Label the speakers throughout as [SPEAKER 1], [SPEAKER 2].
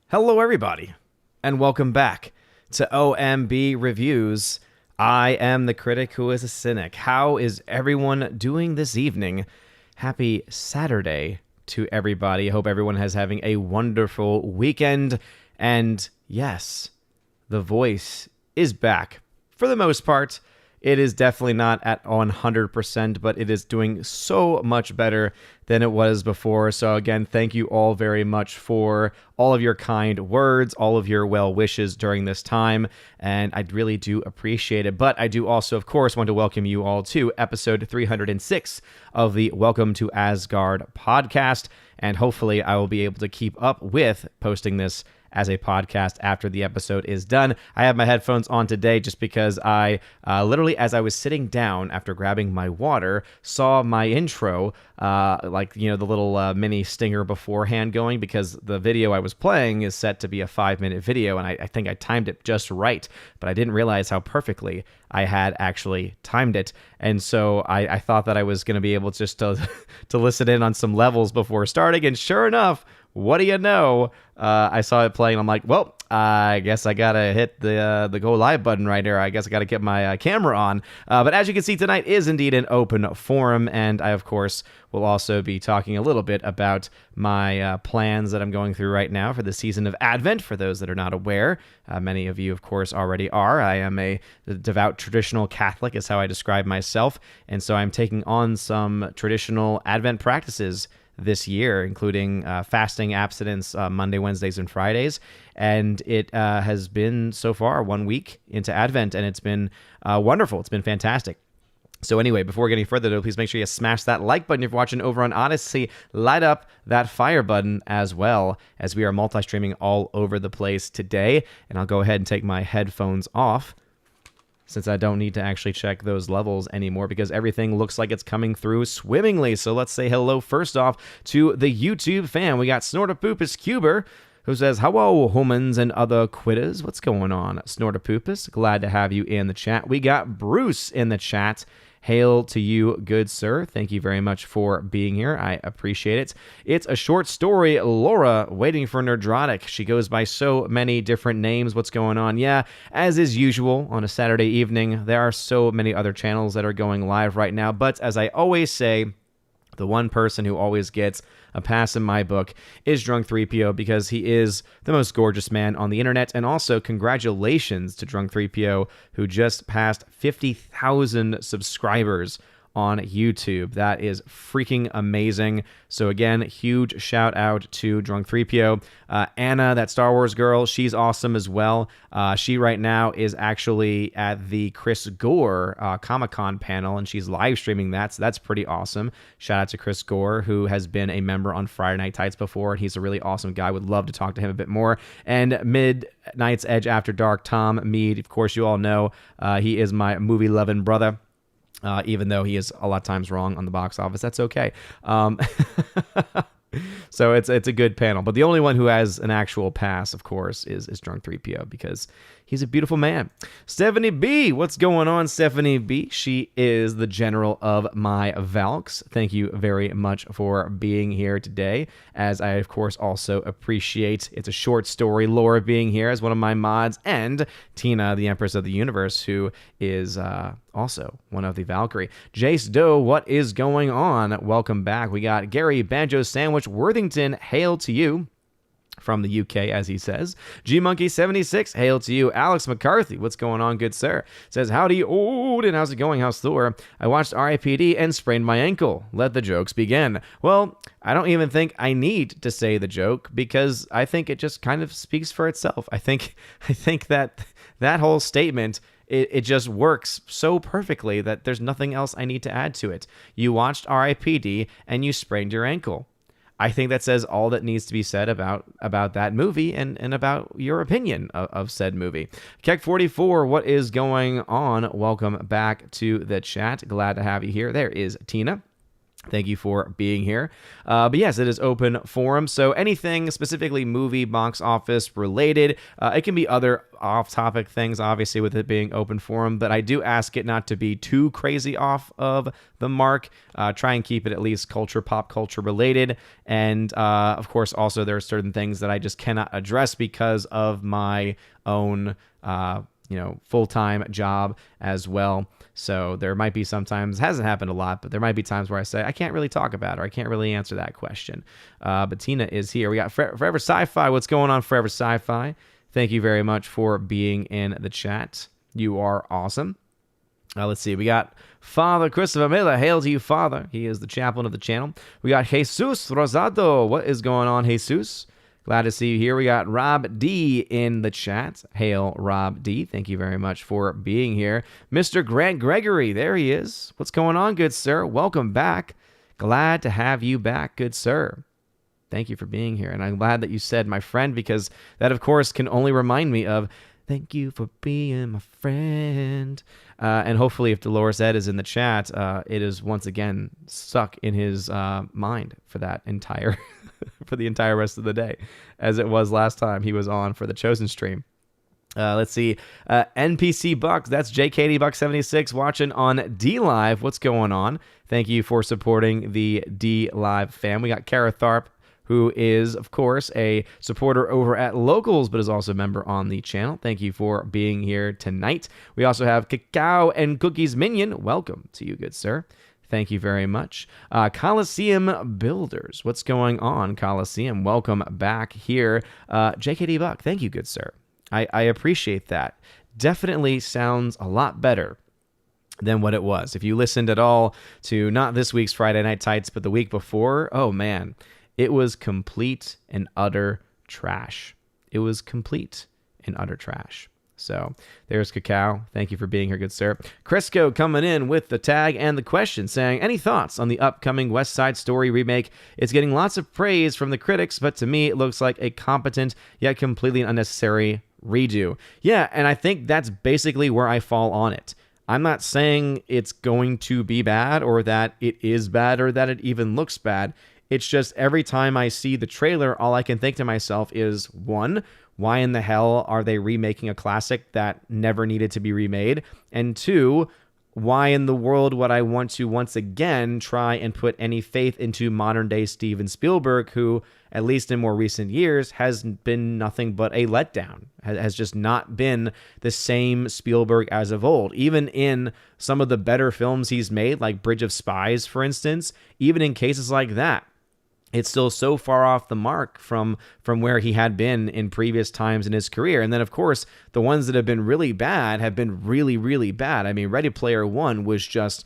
[SPEAKER 1] Hello, everybody, and welcome back to OMB Reviews. I am the critic who is a cynic. How is everyone doing this evening? Happy Saturday to everybody. I hope everyone is having a wonderful weekend. And yes, the voice is back for the most part. It is definitely not at 100%, but it is doing so much better than it was before. So again, thank you all very much for all of your kind words, all of your well wishes during this time, and I really do appreciate it. But I do also, of course, want to welcome you all to episode 306 of the Welcome to Asgard podcast, and hopefully I will be able to keep up with posting this as a podcast after the episode is done. I have my headphones on today just because I literally, as I was sitting down after grabbing my water, saw my intro, the little mini stinger beforehand going, because the video I was playing is set to be a 5-minute video, and I think I timed it just right, but I didn't realize how perfectly I had actually timed it. And so I thought that I was going to be able just to listen in on some levels before starting, and sure enough, what do you know? I saw it playing. I'm like, well, I guess I gotta hit the go live button right here. I guess I gotta get my camera on. But as you can see, tonight is indeed an open forum, and I, of course, will also be talking a little bit about my plans that I'm going through right now for the season of Advent. For those that are not aware, many of you, of course, already are. I am a devout traditional Catholic, is how I describe myself, and so I'm taking on some traditional Advent practices this year, including fasting, abstinence, Monday, Wednesdays, and Fridays. And it has been so far 1 week into Advent, and it's been wonderful. It's been fantastic. So anyway, before getting further though, please make sure you smash that like button if you're watching over on Odyssey. Light up that fire button as well, as we are multi-streaming all over the place today. And I'll go ahead and take my headphones off, since I don't need to actually check those levels anymore, because everything looks like it's coming through swimmingly. So let's say hello first off to the YouTube fan. We got Snortopoopus Cuber, who says, hello, humans and other quitters. What's going on, Snortopoopus? Glad to have you in the chat. We got Bruce in the chat. Hail to you, good sir. Thank you very much for being here. I appreciate it. It's a short story. Laura, waiting for Nerdrotic. She goes by so many different names. What's going on? Yeah, as is usual on a Saturday evening, there are so many other channels that are going live right now. But as I always say, the one person who always gets a pass in my book is Drunk 3PO, because he is the most gorgeous man on the internet. And also, congratulations to Drunk 3PO, who just passed 50,000 subscribers on YouTube. That is freaking amazing. So again, huge shout out to Drunk 3PO. Anna, that Star Wars girl, she's awesome as well. She right now is actually at the Chris Gore Comic-Con panel, and she's live streaming that, so that's pretty awesome. Shout out to Chris Gore, who has been a member on Friday Night Tights before, and he's a really awesome guy. Would love to talk to him a bit more. And Midnight's Edge After Dark, Tom Mead, of course you all know, he is my movie-loving brother. Even though he is a lot of times wrong on the box office, that's okay. So it's a good panel. But the only one who has an actual pass, of course, is Drunk 3PO, because he's a beautiful man. Stephanie B, what's going on, Stephanie B? She is the general of my Valks. Thank you very much for being here today, as I, of course, also appreciate It's a Short Story Laura being here as one of my mods, and Tina, the Empress of the Universe, who is also one of the Valkyrie. Jace Doe, what is going on? Welcome back. We got Gary Banjo Sandwich Worthington, hail to you. From the UK, as he says. G-Monkey76, hail to you. Alex McCarthy, what's going on, good sir? Says, howdy, Odin, how's it going? How's Thor? I watched RIPD and sprained my ankle. Let the jokes begin. Well, I don't even think I need to say the joke, because I think it just kind of speaks for itself. I think that whole statement, it just works so perfectly that there's nothing else I need to add to it. You watched RIPD and you sprained your ankle. I think that says all that needs to be said about that movie and about your opinion of said movie. Keck44, what is going on? Welcome back to the chat. Glad to have you here. There is Tina. Thank you for being here. But yes, it is open forum. So anything specifically movie, box office related, it can be other off-topic things, obviously, with it being open forum. But I do ask it not to be too crazy off of the mark. Try and keep it at least pop culture related. And of course, also there are certain things that I just cannot address because of my own full-time job as well. So there might be sometimes, hasn't happened a lot, but there might be times where I say, I can't really talk about it, or I can't really answer that question. But Tina is here. We got Forever Sci-Fi. What's going on, Forever Sci-Fi? Thank you very much for being in the chat. You are awesome. Let's see. We got Father Christopher Miller. Hail to you, Father. He is the chaplain of the channel. We got Jesus Rosado. What is going on, Jesus? Glad to see you here. We got Rob D in the chat. Hail, Rob D. Thank you very much for being here. Mr. Grant Gregory, there he is. What's going on, good sir? Welcome back. Glad to have you back, good sir. Thank you for being here. And I'm glad that you said my friend, because that, of course, can only remind me of thank you for being my friend. And hopefully if Dolores Ed is in the chat, it is once again stuck in his mind for that entire... for the entire rest of the day, as it was last time he was on for the Chosen stream. Let's see. NPC Bucks, that's JKD Buck 76 watching on D Live. What's going on? Thank you for supporting the D Live fam. We got Kara Tharp, who is, of course, a supporter over at Locals, but is also a member on the channel. Thank you for being here tonight. We also have Cacao and Cookies Minion. Welcome to you, good sir. Thank you very much. Coliseum Builders. What's going on, Coliseum? Welcome back here. JKD Buck, thank you, good sir. I appreciate that. Definitely sounds a lot better than what it was. If you listened at all to not this week's Friday Night Tights, but the week before, oh man, it was complete and utter trash. It was complete and utter trash. So there's Cacao. Thank you for being here, good sir. Crisco coming in with the tag and the question saying, any thoughts on the upcoming West Side Story remake? It's getting lots of praise from the critics, but to me, it looks like a competent yet completely unnecessary redo. Yeah, and I think that's basically where I fall on it. I'm not saying it's going to be bad or that it is bad or that it even looks bad. It's just every time I see the trailer, all I can think to myself is, one, why in the hell are they remaking a classic that never needed to be remade? And two, why in the world would I want to once again try and put any faith into modern day Steven Spielberg, who, at least in more recent years, has been nothing but a letdown, has just not been the same Spielberg as of old. Even in some of the better films he's made, like Bridge of Spies, for instance, even in cases like that, it's still so far off the mark from where he had been in previous times in his career. And then, of course, the ones that have been really bad have been really, really bad. I mean, Ready Player One was just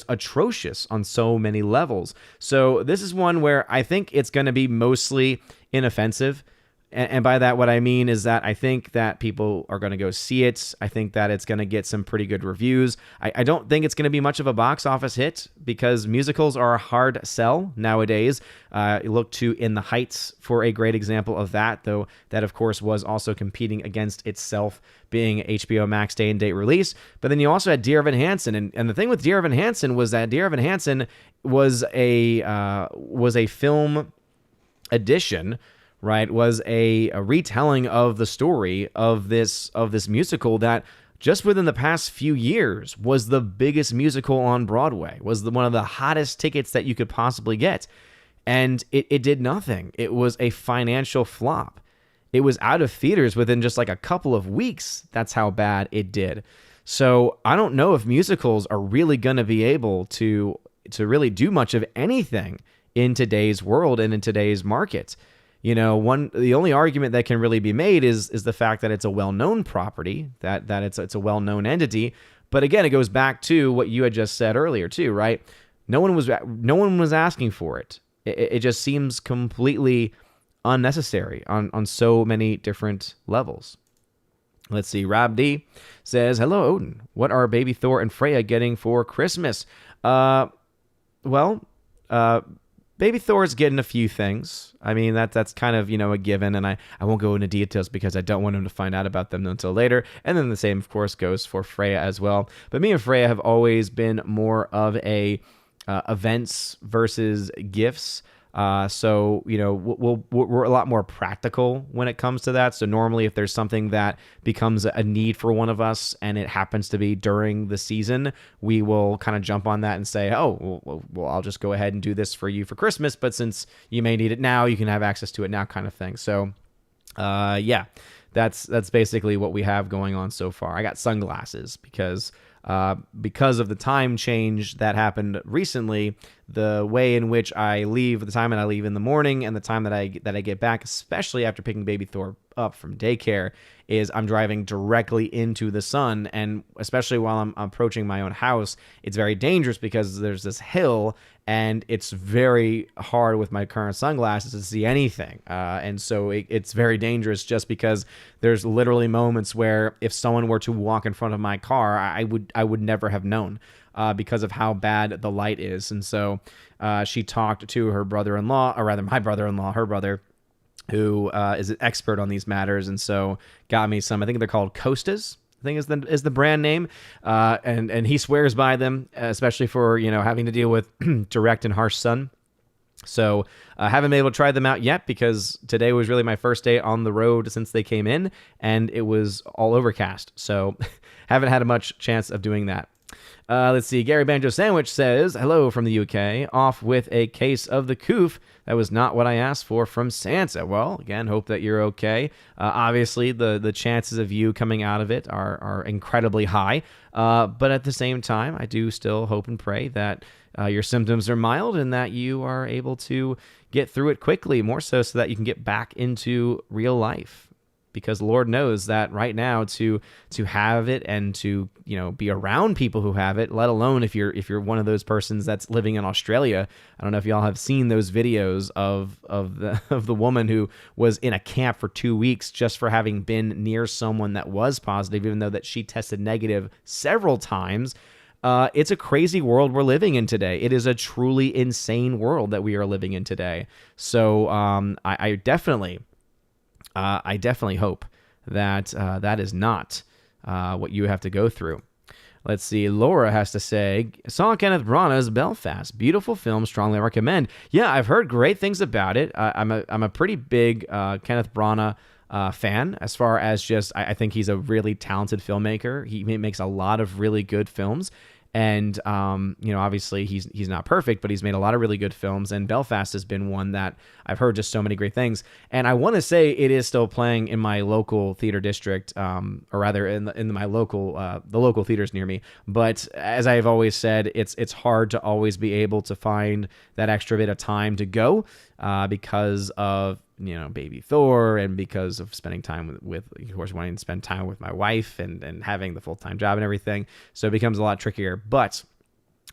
[SPEAKER 1] atrocious on so many levels. So this is one where I think it's going to be mostly inoffensive. And by that, what I mean is that I think that people are going to go see it. I think that it's going to get some pretty good reviews. I don't think it's going to be much of a box office hit because musicals are a hard sell nowadays. You look to In the Heights for a great example of that, though that, of course, was also competing against itself, being HBO Max day and date release. But then you also had Dear Evan Hansen. And the thing with Dear Evan Hansen was that Dear Evan Hansen was a film edition, right, was a retelling of the story of this musical that just within the past few years was the biggest musical on Broadway, was one of the hottest tickets that you could possibly get. And it did nothing. It was a financial flop. It was out of theaters within just like a couple of weeks. That's how bad it did. So I don't know if musicals are really going to be able to really do much of anything in today's world and in today's market. You know, the only argument that can really be made is the fact that it's a well-known property, that it's a well-known entity. But again, it goes back to what you had just said earlier too, right? No one was asking for it. It just seems completely unnecessary on so many different levels. Let's see. Rob D says, "Hello, Odin. What are Baby Thor and Freya getting for Christmas?" Baby Thor's getting a few things. I mean, that's kind of, a given, and I won't go into details because I don't want him to find out about them until later. And then the same, of course, goes for Freya as well. But me and Freya have always been more of a events versus gifts. So, we're a lot more practical when it comes to that. So normally if there's something that becomes a need for one of us and it happens to be during the season, we will kind of jump on that and say, oh, well, I'll just go ahead and do this for you for Christmas. But since you may need it now, you can have access to it now, kind of thing. So, yeah, that's basically what we have going on so far. I got sunglasses because of the time change that happened recently. The way in which I leave, the time that I leave in the morning and the time that I get back, especially after picking baby Thor up from daycare, is I'm driving directly into the sun. And especially while I'm approaching my own house, it's very dangerous because there's this hill and it's very hard with my current sunglasses to see anything. And so it's very dangerous just because there's literally moments where if someone were to walk in front of my car, I would never have known. Because of how bad the light is. And so she talked to her brother-in-law, or rather my brother-in-law, her brother, who is an expert on these matters, and so got me some, I think they're called Costas, I think is the brand name, and he swears by them, especially for, having to deal with direct and harsh sun. So I haven't been able to try them out yet because today was really my first day on the road since they came in, and it was all overcast. So haven't had a much chance of doing that. Let's see. Gary Banjo Sandwich says, hello from the UK, off with a case of the coof. That was not what I asked for from Santa. Well, again, hope that you're okay. Obviously, the chances of you coming out of it are incredibly high. But at the same time, I do still hope and pray that your symptoms are mild and that you are able to get through it quickly, more so that you can get back into real life. Because Lord knows that right now to have it and to be around people who have it, let alone if you're one of those persons that's living in Australia. I don't know if y'all have seen those videos of the woman who was in a camp for 2 weeks just for having been near someone that was positive, even though that she tested negative several times. It's a crazy world we're living in today. It is a truly insane world that we are living in today. So I definitely hope that that is not what you have to go through. Let's see. Laura has to say, saw Kenneth Branagh's Belfast. Beautiful film. Strongly recommend. Yeah, I've heard great things about it. I'm a pretty big Kenneth Branagh fan as far as just I think he's a really talented filmmaker. He makes a lot of really good films. And, obviously he's not perfect, but he's made a lot of really good films. And Belfast has been one that I've heard just so many great things. And I want to say it is still playing in my local theater district, or rather in my local, the local theaters near me. But as I've always said, it's hard to always be able to find that extra bit of time to go, because of, baby Thor, and because of spending time with of course, wanting to spend time with my wife and having the full-time job and everything. So it becomes a lot trickier, but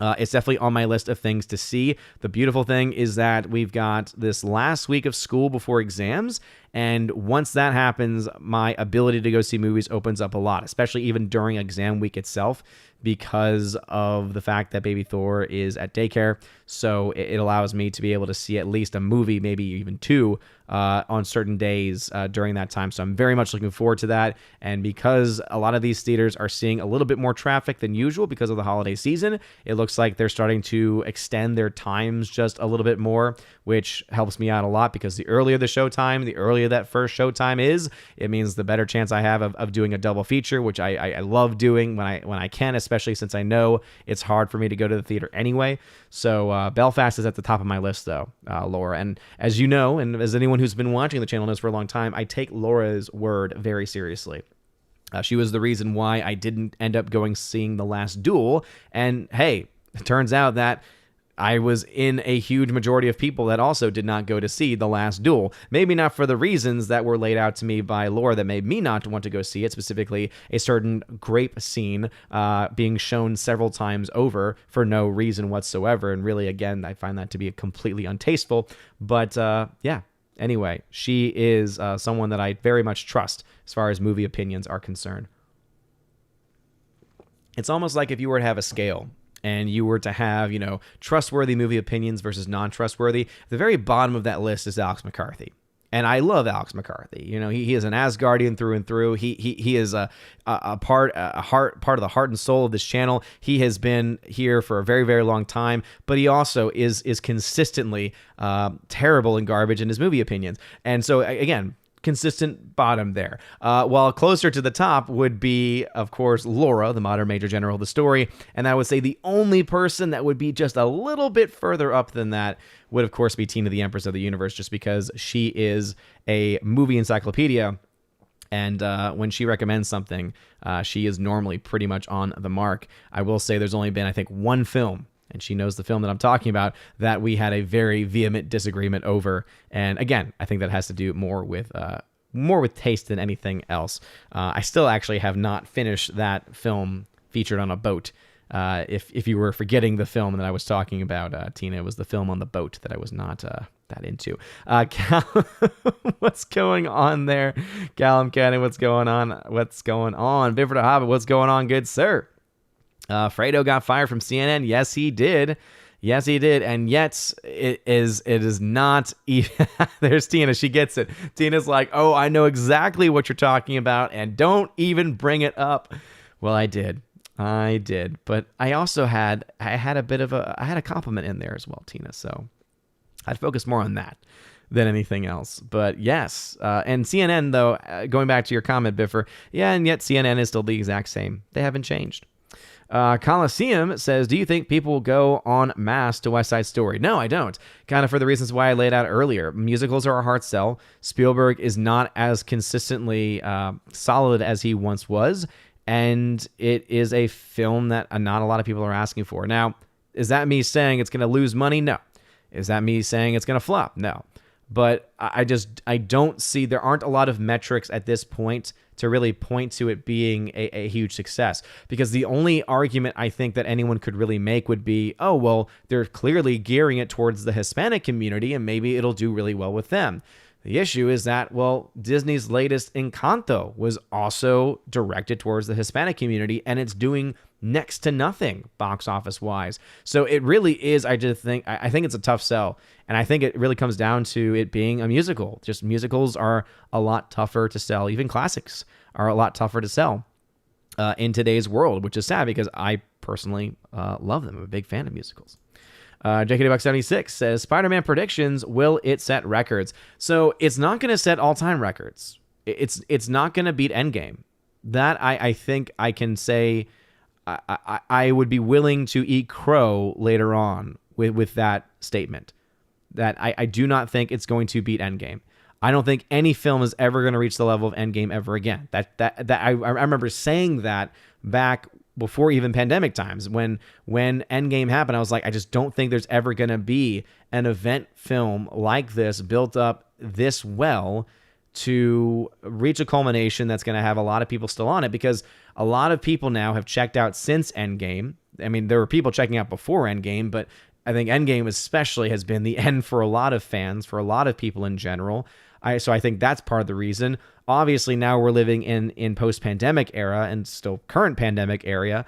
[SPEAKER 1] it's definitely on my list of things to see. The beautiful thing is that we've got this last week of school before exams, and once that happens, my ability to go see movies opens up a lot, especially even during exam week itself, because of the fact that baby Thor is at daycare. So it allows me to be able to see at least a movie, maybe even two, on certain days during that time. So I'm very much looking forward to that. And because a lot of these theaters are seeing a little bit more traffic than usual because of the holiday season, it looks like they're starting to extend their times just a little bit more, which helps me out a lot, because the earlier the show time, the earlier that first show time is, it means the better chance I have of doing a double feature, which I love doing when I can, especially since I know it's hard for me to go to the theater anyway. So Belfast is at the top of my list, though, Laura. And as you know, and as anyone who's been watching the channel knows for a long time, I take Laura's word very seriously. She was the reason why I didn't end up seeing The Last Duel. And hey, it turns out that I was in a huge majority of people that also did not go to see The Last Duel. Maybe not for the reasons that were laid out to me by Laura that made me not want to go see it, specifically a certain grape scene being shown several times over for no reason whatsoever. And really, again, I find that to be completely untasteful. But yeah, anyway, she is someone that I very much trust as far as movie opinions are concerned. It's almost like if you were to have a scale and you were to have, trustworthy movie opinions versus non-trustworthy, the very bottom of that list is Alex McCarthy. And I love Alex McCarthy. You know, he is an Asgardian through and through. He is a part of the heart and soul of this channel. He has been here for a very, very long time, but he also is consistently terrible and garbage in his movie opinions. And so again, consistent bottom there. While closer to the top would be, of course, Laura, the modern major general of the story. And I would say the only person that would be just a little bit further up than that would, of course, be Tina, the Empress of the Universe, just because she is a movie encyclopedia. And when she recommends something, she is normally pretty much on the mark. I will say there's only been, I think, one film, and she knows the film that I'm talking about, that we had a very vehement disagreement over. And again, I think that has to do more with taste than anything else. I still actually have not finished that film featured on a boat. If you were forgetting the film that I was talking about, Tina, it was the film on the boat that I was not that into. Cal, what's going on there? Callum Cannon, what's going on? What's going on? Biford Hobbit, what's going on, good sir? Fredo got fired from CNN. Yes, he did. Yes, he did. And yet it is not even. There's Tina. She gets it. Tina's like, oh, I know exactly what you're talking about, and don't even bring it up. Well, I did. But I also had a compliment in there as well, Tina. So I'd focus more on that than anything else. But yes, and CNN, though, going back to your comment, Biffer, yeah, and yet CNN is still the exact same. They haven't changed. Coliseum says, do you think people will go en masse to West Side Story? No, I don't. Kind of for the reasons why I laid out earlier. Musicals are a hard sell. Spielberg is not as consistently solid as he once was, and it is a film that not a lot of people are asking for. Now, is that me saying it's going to lose money? No. Is that me saying it's going to flop? No. But I don't see, there aren't a lot of metrics at this point to really point to it being a huge success. Because the only argument I think that anyone could really make would be, oh, well, they're clearly gearing it towards the Hispanic community and maybe it'll do really well with them. The issue is that, well, Disney's latest Encanto was also directed towards the Hispanic community, and it's doing next to nothing box office wise. So it really is, I think it's a tough sell. And I think it really comes down to it being a musical. Just musicals are a lot tougher to sell. Even classics are a lot tougher to sell in today's world, which is sad because I personally love them. I'm a big fan of musicals. JKD76 says, Spider-Man predictions, will it set records? So it's not going to set all-time records. It's not going to beat Endgame. That I think I can say I would be willing to eat crow later on with that statement. That I do not think it's going to beat Endgame. I don't think any film is ever going to reach the level of Endgame ever again. I remember saying that back before even pandemic times, when Endgame happened, I was like, I just don't think there's ever going to be an event film like this built up this well to reach a culmination that's going to have a lot of people still on it, because a lot of people now have checked out since Endgame. I mean, there were people checking out before Endgame, but I think Endgame especially has been the end for a lot of fans, for a lot of people in general. So I think that's part of the reason. Obviously, now we're living in post-pandemic era and still current pandemic era.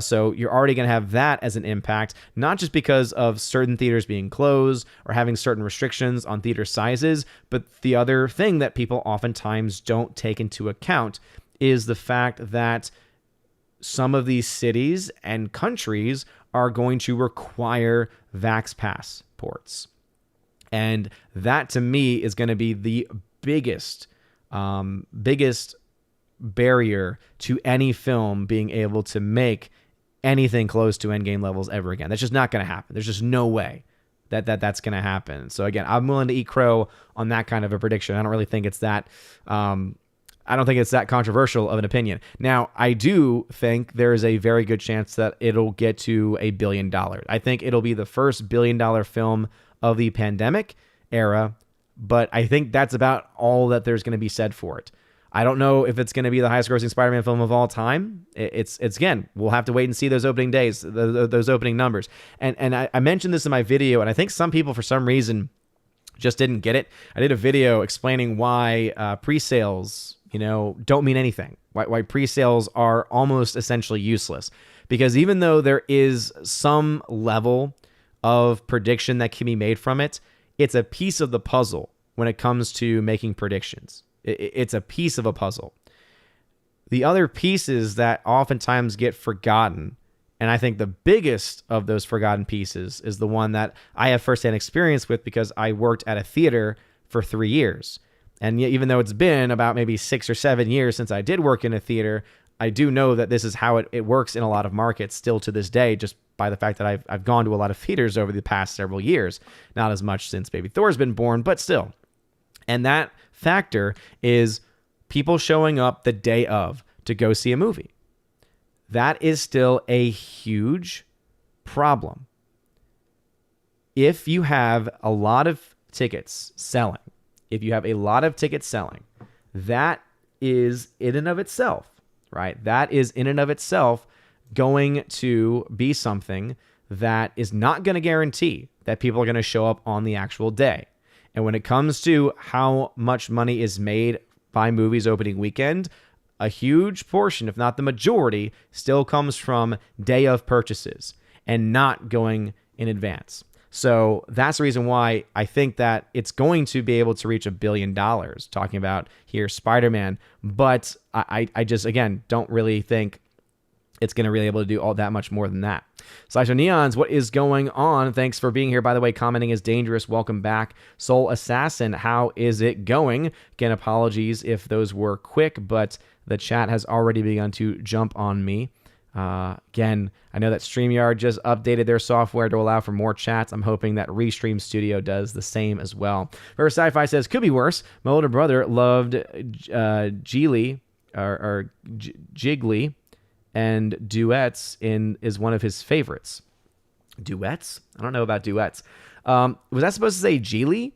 [SPEAKER 1] So you're already going to have that as an impact, not just because of certain theaters being closed or having certain restrictions on theater sizes, but the other thing that people oftentimes don't take into account is the fact that some of these cities and countries are going to require Vax passports. And that, to me, is going to be the biggest barrier to any film being able to make anything close to Endgame levels ever again. That's just not going to happen. There's just no way that's going to happen. So again, I'm willing to eat crow on that kind of a prediction. I don't really think it's that. I don't think it's that controversial of an opinion. Now, I do think there is a very good chance that it'll get to $1 billion. I think it'll be the first $1 billion film of the pandemic era, but I think that's about all that there's going to be said for it. I don't know if it's going to be the highest grossing Spider-Man film of all time. It's again, we'll have to wait and see those opening days, those opening numbers. And I mentioned this in my video, and I think some people for some reason just didn't get it. I did a video explaining why pre-sales, don't mean anything. Why pre-sales are almost essentially useless. Because even though there is some level of prediction that can be made from it, it's a piece of the puzzle when it comes to making predictions. It's a piece of a puzzle. The other pieces that oftentimes get forgotten, and I think the biggest of those forgotten pieces is the one that I have firsthand experience with because I worked at a theater for 3 years. And even though it's been about maybe 6 or 7 years since I did work in a theater, I do know that this is how it works in a lot of markets still to this day, just by the fact that I've gone to a lot of theaters over the past several years. Not as much since Baby Thor's been born, but still. And that factor is people showing up the day of to go see a movie. That is still a huge problem. If you have a lot of tickets selling, that is in and of itself, right? That is in and of itself going to be something that is not going to guarantee that people are going to show up on the actual day. And when it comes to how much money is made by movies opening weekend, a huge portion, if not the majority, still comes from day of purchases and not going in advance. So that's the reason why I think that it's going to be able to reach $1 billion, talking about here Spider-Man. But I just, again, don't really think it's going to really be able to do all that much more than that. Slasher Neons, what is going on? Thanks for being here. By the way, commenting is dangerous. Welcome back. Soul Assassin, how is it going? Again, apologies if those were quick, but the chat has already begun to jump on me. Again, I know that StreamYard just updated their software to allow for more chats. I'm hoping that Restream Studio does the same as well. River Sci-Fi says, could be worse. My older brother loved Jiggly, and duets is one of his favorites. Duets? I don't know about duets. Was that supposed to say Geely?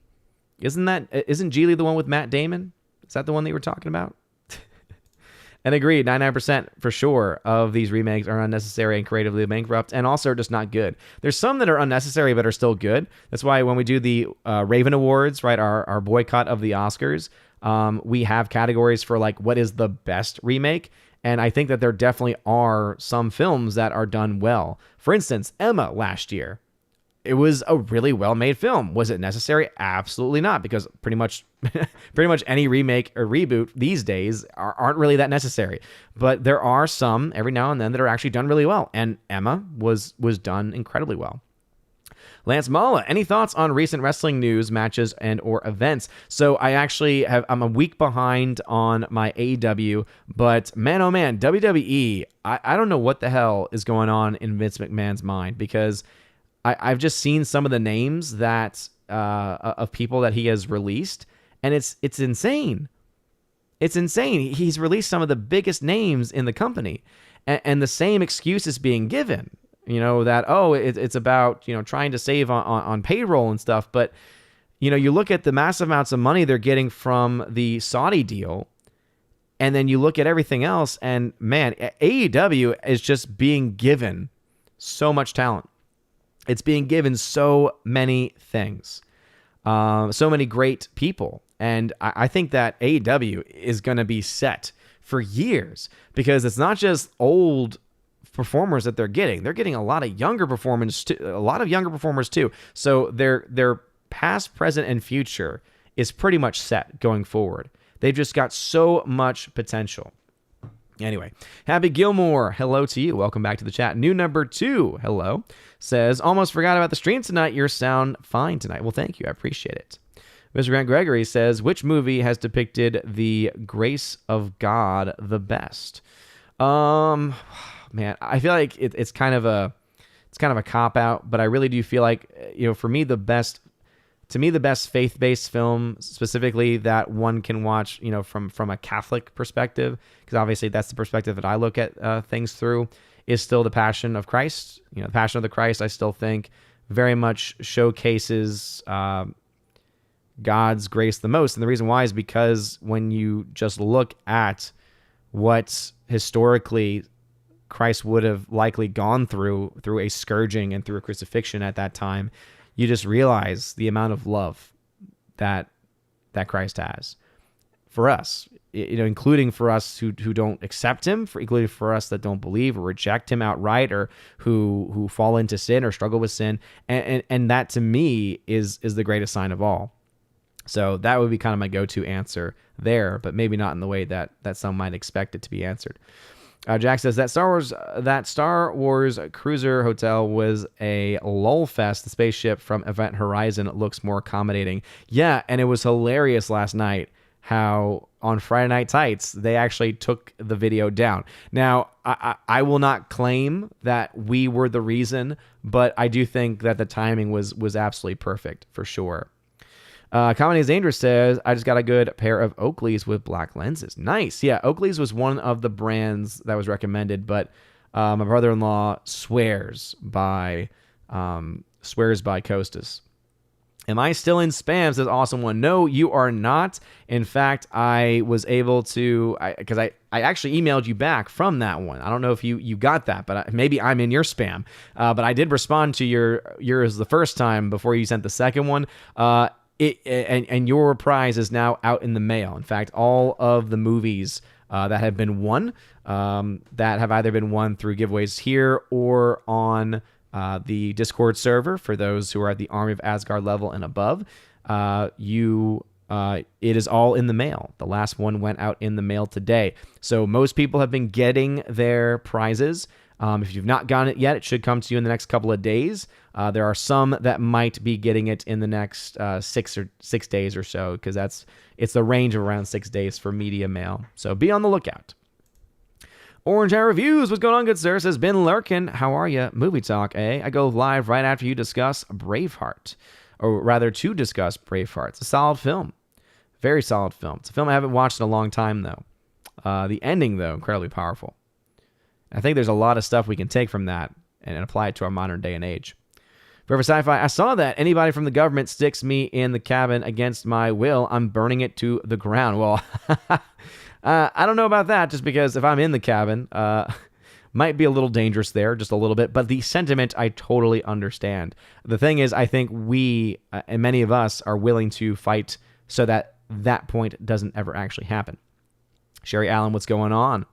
[SPEAKER 1] Isn't Geely the one with Matt Damon? Is that the one that you were talking about? And agreed, 99% for sure of these remakes are unnecessary and creatively bankrupt, and also just not good. There's some that are unnecessary but are still good. That's why when we do the Raven Awards, right, our boycott of the Oscars, we have categories for like what is the best remake. And I think that there definitely are some films that are done well. For instance, Emma last year. It was a really well-made film. Was it necessary? Absolutely not, because pretty much any remake or reboot these days aren't really that necessary. But there are some every now and then that are actually done really well, and Emma was done incredibly well. Lance Mala, any thoughts on recent wrestling news, matches, and or events? So I'm a week behind on my AEW, but man, oh man, WWE, I don't know what the hell is going on in Vince McMahon's mind, because I've just seen some of the names that of people that he has released, and it's insane. It's insane. He's released some of the biggest names in the company, and the same excuse is being given. That, it's about, trying to save on payroll and stuff. But, you look at the massive amounts of money they're getting from the Saudi deal, and then you look at everything else, and man, AEW is just being given so much talent. It's being given so many things, so many great people. And I think that AEW is going to be set for years, because it's not just old performers that they're getting a lot of younger performers too. So their past, present, and future is pretty much set going forward. They've just got so much potential. Anyway, Happy Gilmore, hello to you. Welcome back to the chat. New number 2, hello, says, almost forgot about the stream tonight. Your sound fine tonight. Well, thank you. I appreciate it. Mr. Grant Gregory says, which movie has depicted the grace of God the best? Man, I feel like it's kind of a cop out, but I really do feel like, for me, the best faith-based film, specifically that one can watch, from a Catholic perspective, because obviously that's the perspective that I look at things through, is still The Passion of Christ. The Passion of the Christ, I still think very much showcases God's grace the most. And the reason why is because when you just look at what historically Christ would have likely gone through a scourging and through a crucifixion at that time, you just realize the amount of love that Christ has for us, including for us who don't accept him, including for us that don't believe or reject him outright, or who fall into sin or struggle with sin. And that to me is the greatest sign of all. So that would be kind of my go-to answer there, but maybe not in the way that some might expect it to be answered. Jack says that Star Wars Cruiser Hotel was a lull fest. The spaceship from Event Horizon looks more accommodating. Yeah, and it was hilarious last night how on Friday Night Tights they actually took the video down. Now, I will not claim that we were the reason, but I do think that the timing was absolutely perfect for sure. Comedy is Dangerous says, I just got a good pair of Oakleys with black lenses. Nice. Yeah, Oakleys was one of the brands that was recommended, but my brother-in-law swears by Costas. Am I still in spam? Says Awesome One. No, you are not. In fact, I was able to, because I actually emailed you back from that one. I don't know if you got that, but maybe I'm in your spam. But I did respond to yours the first time before you sent the second one. And your prize is now out in the mail. In fact, all of the movies that have been won, that have either been won through giveaways here or on the Discord server for those who are at the Army of Asgard level and above, it is all in the mail. The last one went out in the mail today. So most people have been getting their prizes. If you've not gotten it yet, it should come to you in the next couple of days. There are some that might be getting it in the next 6 days or so, because it's the range of around 6 days for media mail. So be on the lookout. Orange Hair Reviews, what's going on, good sir? Says Ben Lurkin, how are you? Movie talk, eh? I go live right after you discuss Braveheart, or rather to discuss Braveheart. It's a solid film, very solid film. It's a film I haven't watched in a long time though. The ending though, incredibly powerful. I think there's a lot of stuff we can take from that and apply it to our modern day and age. Forever Sci-Fi, I saw that. Anybody from the government sticks me in the cabin against my will, I'm burning it to the ground. Well, I don't know about that, just because if I'm in the cabin, might be a little dangerous there, just a little bit. But the sentiment, I totally understand. The thing is, I think we, and many of us, are willing to fight so that that point doesn't ever actually happen. Sherry Allen, what's going on?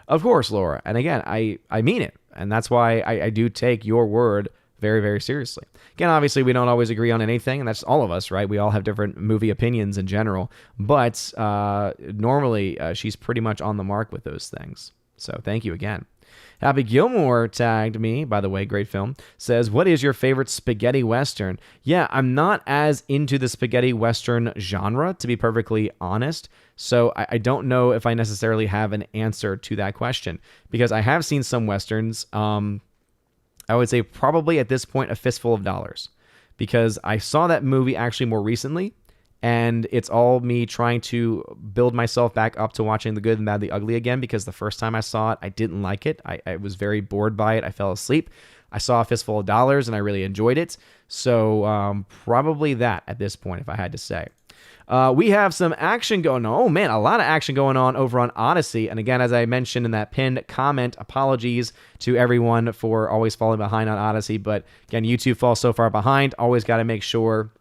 [SPEAKER 1] Of course, Laura. And again, I mean it. And that's why I do take your word very, very seriously. Again, obviously, we don't always agree on anything, and that's all of us, right? We all have different movie opinions in general. But normally, she's pretty much on the mark with those things. So thank you again. Happy Gilmore tagged me, by the way, great film, says, what is your favorite spaghetti western? Yeah, I'm not as into the spaghetti western genre, to be perfectly honest. So I don't know if I necessarily have an answer to that question, because I have seen some westerns. I would say probably at this point, A Fistful of Dollars, because I saw that movie actually more recently. And it's all me trying to build myself back up to watching The Good, the Bad, the Ugly again, because the first time I saw it, I didn't like it. I was very bored by it. I fell asleep. I saw A Fistful of Dollars, and I really enjoyed it. So probably that at this point, if I had to say. We have some action going on. Oh, man, a lot of action going on over on Odyssey. And again, as I mentioned in that pinned comment, apologies to everyone for always falling behind on Odyssey. But again, YouTube falls so far behind. Always got to make sure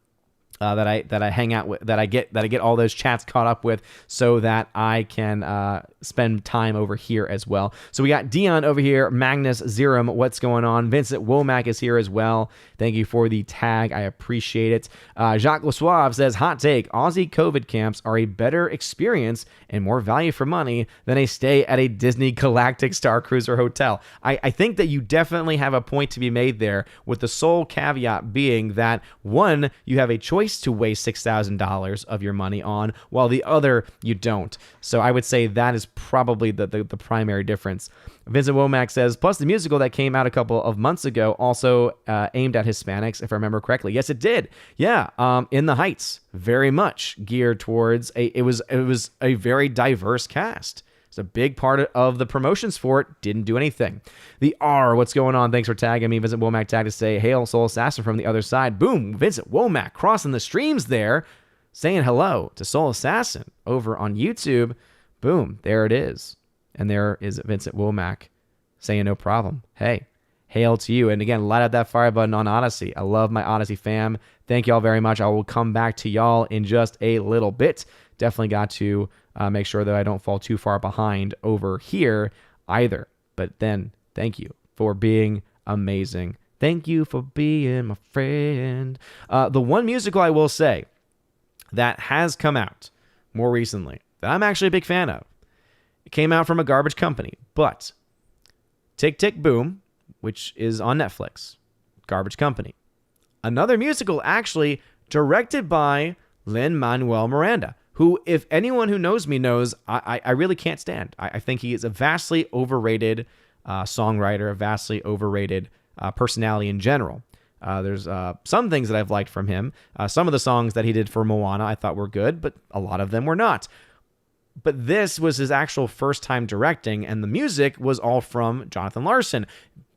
[SPEAKER 1] that I hang out with, that I get all those chats caught up with, so that I can spend time over here as well. So we got Dion over here, Magnus Zerum, what's going on? Vincent Womack is here as well. Thank you for the tag, I appreciate it. Jacques Lesuave says, hot take: Aussie COVID camps are a better experience and more value for money than a stay at a Disney Galactic Star Cruiser hotel. I think that you definitely have a point to be made there, with the sole caveat being that, one, you have a choice to waste $6,000 of your money on, while the other you don't. So I would say that is probably the primary difference. Vincent Womack says, plus the musical that came out a couple of months ago also aimed at Hispanics, if I remember correctly. Yes, it did. Yeah, In the Heights, very much geared towards it was a very diverse cast. It's a big part of the promotions for it. Didn't do anything. The R, what's going on? Thanks for tagging me. Vincent Womack tagged to say, hail Soul Assassin from the other side. Boom, Vincent Womack crossing the streams there, saying hello to Soul Assassin over on YouTube. Boom, there it is. And there is Vincent Womack saying no problem. Hey, hail to you. And again, light up that fire button on Odyssey. I love my Odyssey fam. Thank y'all very much. I will come back to y'all in just a little bit. Definitely got to make sure that I don't fall too far behind over here either. But then, thank you for being amazing. Thank you for being my friend. The one musical I will say that has come out more recently that I'm actually a big fan of. It came out from a garbage company, but Tick, Tick, Boom, which is on Netflix, garbage company. Another musical actually directed by Lin-Manuel Miranda, who, if anyone who knows me knows, I really can't stand. I think he is a vastly overrated songwriter, a vastly overrated personality in general. There's some things that I've liked from him. Some of the songs that he did for Moana I thought were good, but a lot of them were not. But this was his actual first time directing, and the music was all from Jonathan Larson.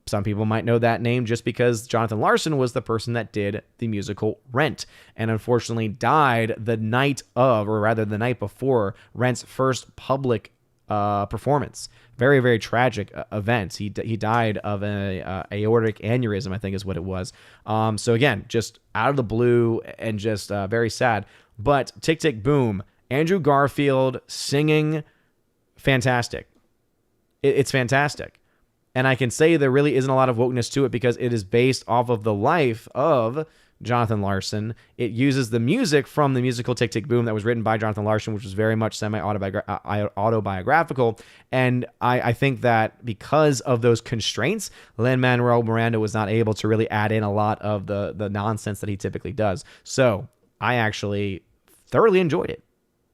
[SPEAKER 1] Some people might know that name just because Jonathan Larson was the person that did the musical Rent, and unfortunately died the night of, or rather the night before, Rent's first public performance. Very, very tragic event. He died of an aortic aneurysm, I think is what it was. So again, just out of the blue and just very sad. But Tick, Tick, Boom, Andrew Garfield singing, fantastic. It's fantastic. And I can say there really isn't a lot of wokeness to it because it is based off of the life of Jonathan Larson. It uses the music from the musical Tick, Tick, Boom that was written by Jonathan Larson, which was very much semi-autobiographical. And I think that because of those constraints, Lin-Manuel Miranda was not able to really add in a lot of the nonsense that he typically does. So I actually thoroughly enjoyed it.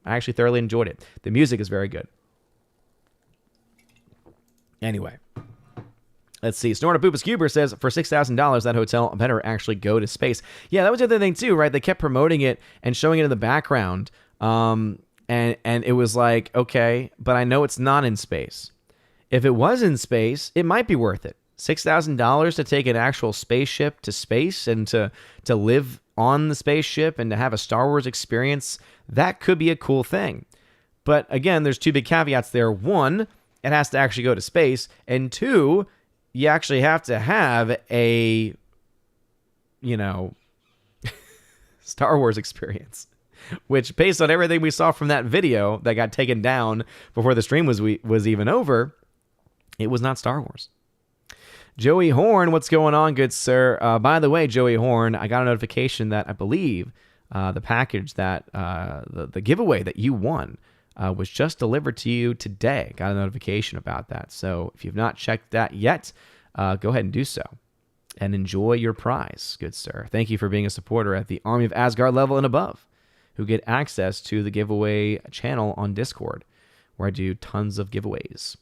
[SPEAKER 1] The music is very good. Anyway. Let's see. Snortapoopas Cuber says, for $6,000, that hotel better actually go to space. Yeah, that was the other thing too, right? They kept promoting it and showing it in the background. And it was like, okay, but I know it's not in space. If it was in space, it might be worth it. $6,000 to take an actual spaceship to space and to live on the spaceship and to have a Star Wars experience, that could be a cool thing. But again, there's two big caveats there. One, it has to actually go to space. And two, you actually have to have a, Star Wars experience, which based on everything we saw from that video that got taken down before the stream was even over, it was not Star Wars. Joey Horn, what's going on, good sir? By the way, Joey Horn, I got a notification that I believe the package that the giveaway that you won was just delivered to you today. Got a notification about that. So if you've not checked that yet, go ahead and do so. And enjoy your prize, good sir. Thank you for being a supporter at the Army of Asgard level and above, who get access to the giveaway channel on Discord, where I do tons of giveaways.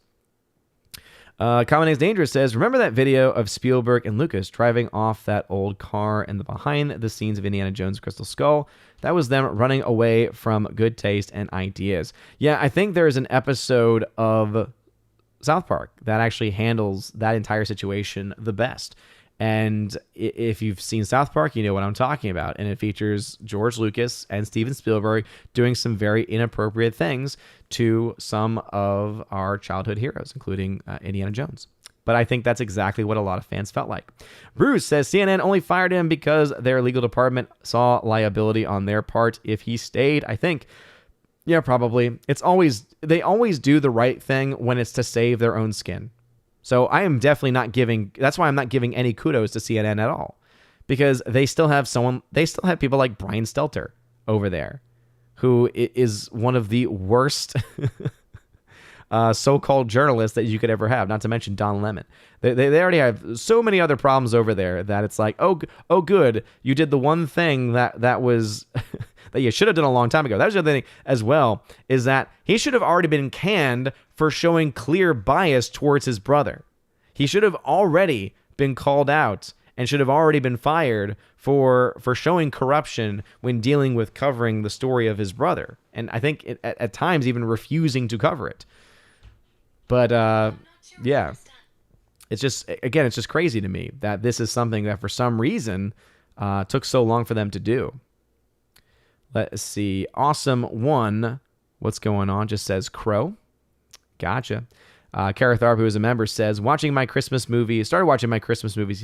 [SPEAKER 1] Common Names Dangerous says, remember that video of Spielberg and Lucas driving off that old car and the behind the scenes of Indiana Jones Crystal Skull? That was them running away from good taste and ideas. Yeah, I think there is an episode of South Park that actually handles that entire situation the best. And if you've seen South Park, you know what I'm talking about. And it features George Lucas and Steven Spielberg doing some very inappropriate things to some of our childhood heroes, including Indiana Jones. But I think that's exactly what a lot of fans felt like. Bruce says CNN only fired him because their legal department saw liability on their part if he stayed. I think, yeah, probably. They always do the right thing when it's to save their own skin. So I am definitely not giving, that's why I'm not giving any kudos to CNN at all, because they still have people like Brian Stelter over there, who is one of the worst so-called journalists that you could ever have, not to mention Don Lemon. They already have so many other problems over there that it's like, oh good, you did the one thing that was that you should have done a long time ago. That was the other thing as well, is that he should have already been canned for showing clear bias towards his brother. He should have already been called out and should have already been fired for showing corruption when dealing with covering the story of his brother. And I think at times even refusing to cover it. But yeah, it's just crazy to me that this is something that for some reason took so long for them to do. Let's see. Awesome One, what's going on? Just says Crow. Gotcha. Kara Tharp, who is a member, says, started watching my Christmas movies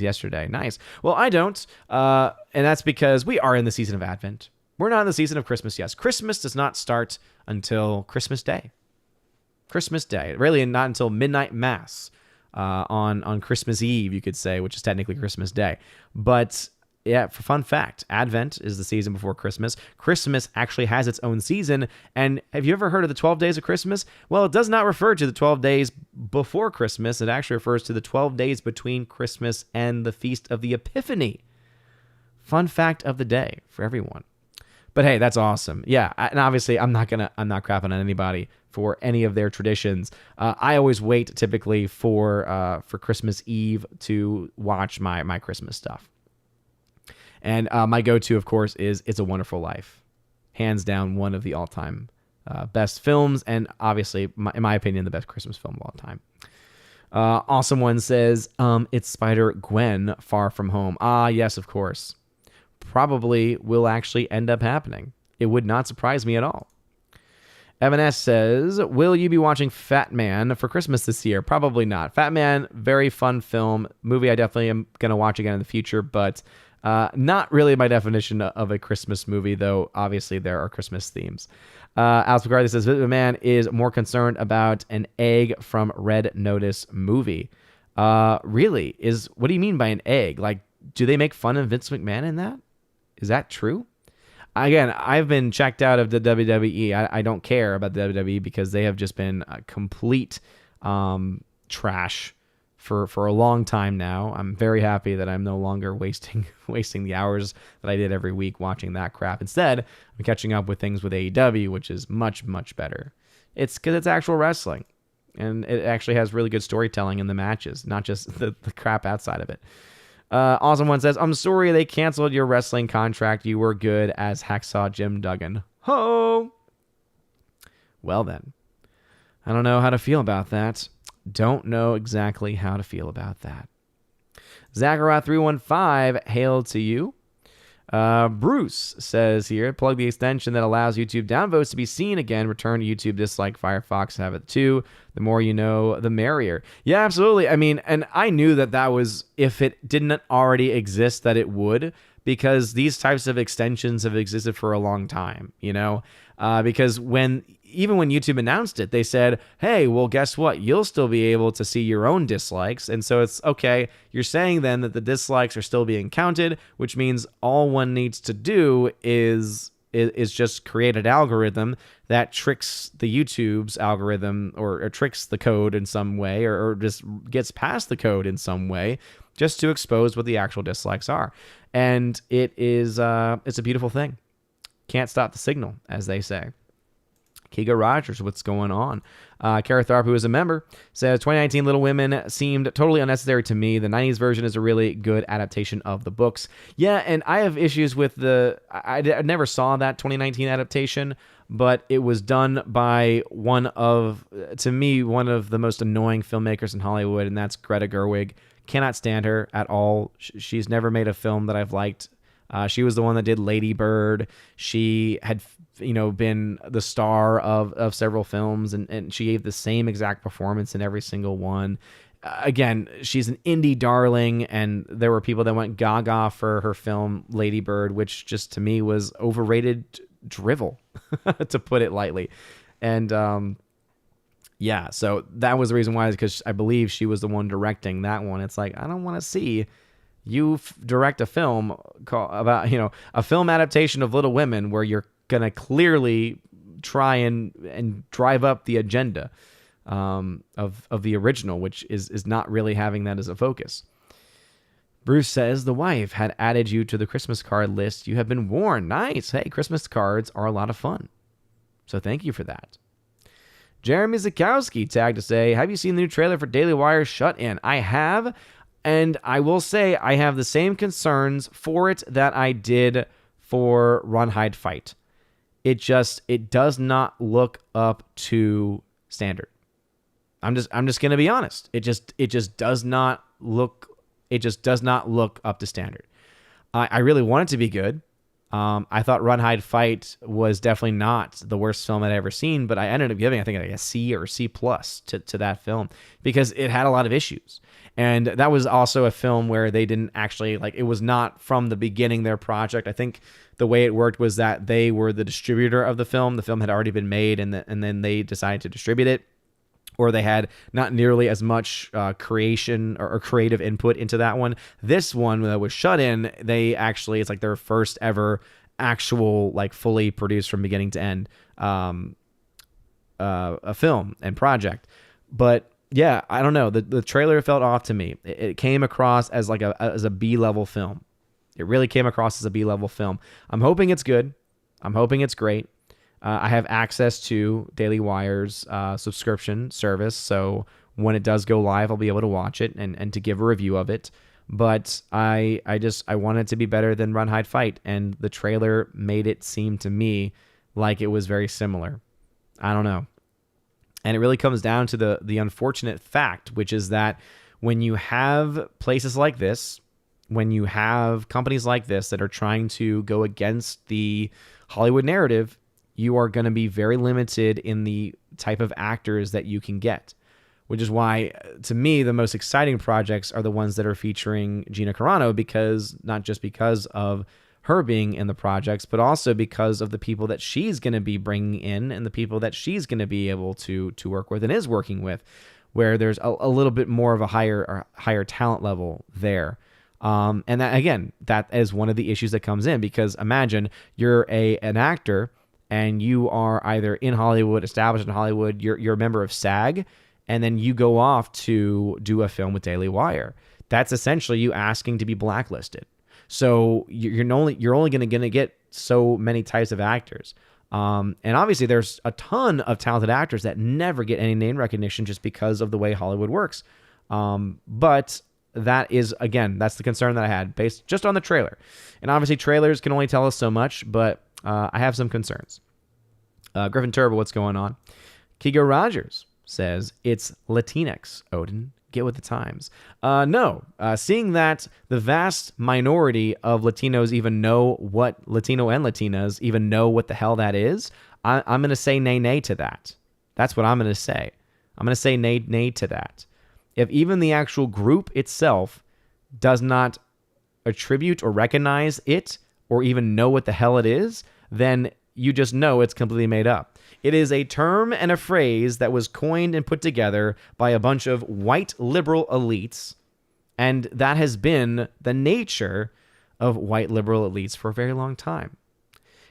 [SPEAKER 1] yesterday. Nice. Well, I don't. And that's because we are in the season of Advent. We're not in the season of Christmas yet. Christmas does not start until Christmas Day. Christmas Day. Really not until midnight mass on Christmas Eve, you could say, which is technically Christmas Day. But yeah, for fun fact, Advent is the season before Christmas. Christmas actually has its own season. And have you ever heard of the 12 days of Christmas? Well, it does not refer to the 12 days before Christmas. It actually refers to the 12 days between Christmas and the Feast of the Epiphany. Fun fact of the day for everyone. But hey, that's awesome. Yeah, and obviously I'm not crapping on anybody for any of their traditions. I always wait typically for Christmas Eve to watch my Christmas stuff. And my go-to, of course, is It's a Wonderful Life. Hands down, one of the all-time best films, and obviously, in my opinion, the best Christmas film of all time. Awesome One says, it's Spider-Gwen, Far From Home. Ah, yes, of course. Probably will actually end up happening. It would not surprise me at all. Evan S. says, will you be watching Fat Man for Christmas this year? Probably not. Fat Man, very fun film. Movie I definitely am going to watch again in the future, but not really my definition of a Christmas movie, though obviously there are Christmas themes. Alex McCarthy says, Vince McMahon is more concerned about an egg from Red Notice movie. Really? What do you mean by an egg? Like, do they make fun of Vince McMahon in that? Is that true? Again, I've been checked out of the WWE. I don't care about the WWE because they have just been complete trash for a long time now. I'm very happy that I'm no longer wasting the hours that I did every week watching that crap. Instead, I'm catching up with things with AEW, which is much, much better. It's because it's actual wrestling, and it actually has really good storytelling in the matches, not just the crap outside of it. Awesome One says, I'm sorry they canceled your wrestling contract. You were good as Hacksaw Jim Duggan. Ho! Well then, I don't know how to feel about that. Don't know exactly how to feel about that. Zachariah315, hail to you. Bruce says here, plug the extension that allows YouTube downvotes to be seen again. Return to YouTube dislike Firefox Have it too. The more you know, the merrier. Yeah, absolutely. I mean, and I knew that was, if it didn't already exist, that it would, because these types of extensions have existed for a long time, you know? Because even when YouTube announced it, they said, hey, well, guess what? You'll still be able to see your own dislikes. And so it's, okay, you're saying then that the dislikes are still being counted, which means all one needs to do is just create an algorithm that tricks the YouTube's algorithm or tricks the code in some way or just gets past the code in some way just to expose what the actual dislikes are. And it's a beautiful thing. Can't stop the signal, as they say. Kiga Rogers, what's going on? Kara Tharp, who is a member, says 2019 Little Women seemed totally unnecessary to me. The 90s version is a really good adaptation of the books. Yeah, and I have issues with I never saw that 2019 adaptation, but it was done by one of the most annoying filmmakers in Hollywood, and that's Greta Gerwig. Cannot stand her at all. She's never made a film that I've liked. She was the one that did Lady Bird. She had, been the star of several films, and she gave the same exact performance in every single one. Again, she's an indie darling, and there were people that went gaga for her film Lady Bird, which just to me was overrated drivel, to put it lightly. And yeah, so that was the reason why, is because I believe she was the one directing that one. It's like, I don't want to see you direct a film about, a film adaptation of Little Women where you're going to clearly try and drive up the agenda of the original, which is not really having that as a focus. Bruce says, the wife had added you to the Christmas card list. You have been warned. Nice. Hey, Christmas cards are a lot of fun. So thank you for that. Jeremy Zakowski tagged to say, have you seen the new trailer for Daily Wire Shut In? I have. And I will say I have the same concerns for it that I did for Run, Hide, Fight. It does not look up to standard. I'm just going to be honest. It just does not look up to standard. I really want it to be good. I thought Run, Hide, Fight was definitely not the worst film I'd ever seen, but I ended up giving, I think, like a C or C plus to that film because it had a lot of issues. And that was also a film where they didn't actually, it was not from the beginning their project. I think the way it worked was that they were the distributor of the film. The film had already been made, and then they decided to distribute it, or they had not nearly as much creation or creative input into that one. This one that was shut in, they actually, it's like their first ever actual, like, fully produced from beginning to end a film and project. But yeah, I don't know. The trailer felt off to me. It came across as like a B-level film. It really came across as a B-level film. I'm hoping it's good. I'm hoping it's great. I have access to Daily Wire's subscription service, so when it does go live, I'll be able to watch it and to give a review of it. But I want it to be better than Run, Hide, Fight, and the trailer made it seem to me like it was very similar. I don't know. And it really comes down to the unfortunate fact, which is that when you have places like this, when you have companies like this that are trying to go against the Hollywood narrative, you are going to be very limited in the type of actors that you can get, which is why, to me, the most exciting projects are the ones that are featuring Gina Carano, because not just because of her being in the projects, but also because of the people that she's going to be bringing in and the people that she's going to be able to work with and is working with, where there's a little bit more of a higher talent level there. And that, again, that is one of the issues that comes in, because imagine you're an actor and you are either in Hollywood, established in Hollywood, you're a member of SAG, and then you go off to do a film with Daily Wire. That's essentially you asking to be blacklisted. So you're only going to get so many types of actors. And obviously there's a ton of talented actors that never get any name recognition just because of the way Hollywood works. But that is, again, that's the concern that I had based just on the trailer. And obviously trailers can only tell us so much, but I have some concerns. Griffin Turbo, what's going on? Kigo Rogers says, it's Latinx, Odin. Get with the times. No. Seeing that the vast minority of Latinos even know what Latino and Latinas even know what the hell that is, I'm going to say nay to that. That's what I'm going to say. I'm going to say nay to that. If even the actual group itself does not attribute or recognize it or even know what the hell it is, then you just know it's completely made up. It is a term and a phrase that was coined and put together by a bunch of white liberal elites, and that has been the nature of white liberal elites for a very long time.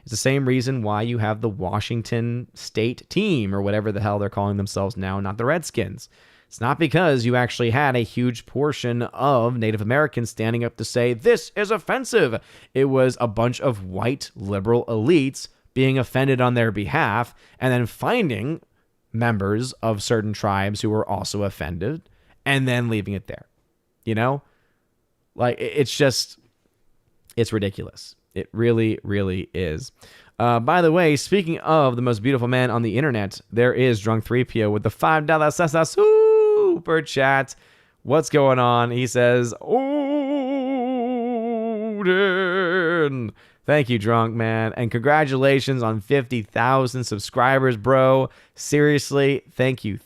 [SPEAKER 1] It's the same reason why you have the Washington State team, or whatever the hell they're calling themselves now, not the Redskins. It's not because you actually had a huge portion of Native Americans standing up to say, this is offensive. It was a bunch of white liberal elites being offended on their behalf, and then finding members of certain tribes who were also offended, and then leaving it there. You know? Like, it's ridiculous. It really, really is. By the way, speaking of the most beautiful man on the internet, there is Drunk 3PO with the $5 super chat. What's going on? He says, Odin. Thank you, Drunk, man. And congratulations on 50,000 subscribers, bro. Seriously, thank you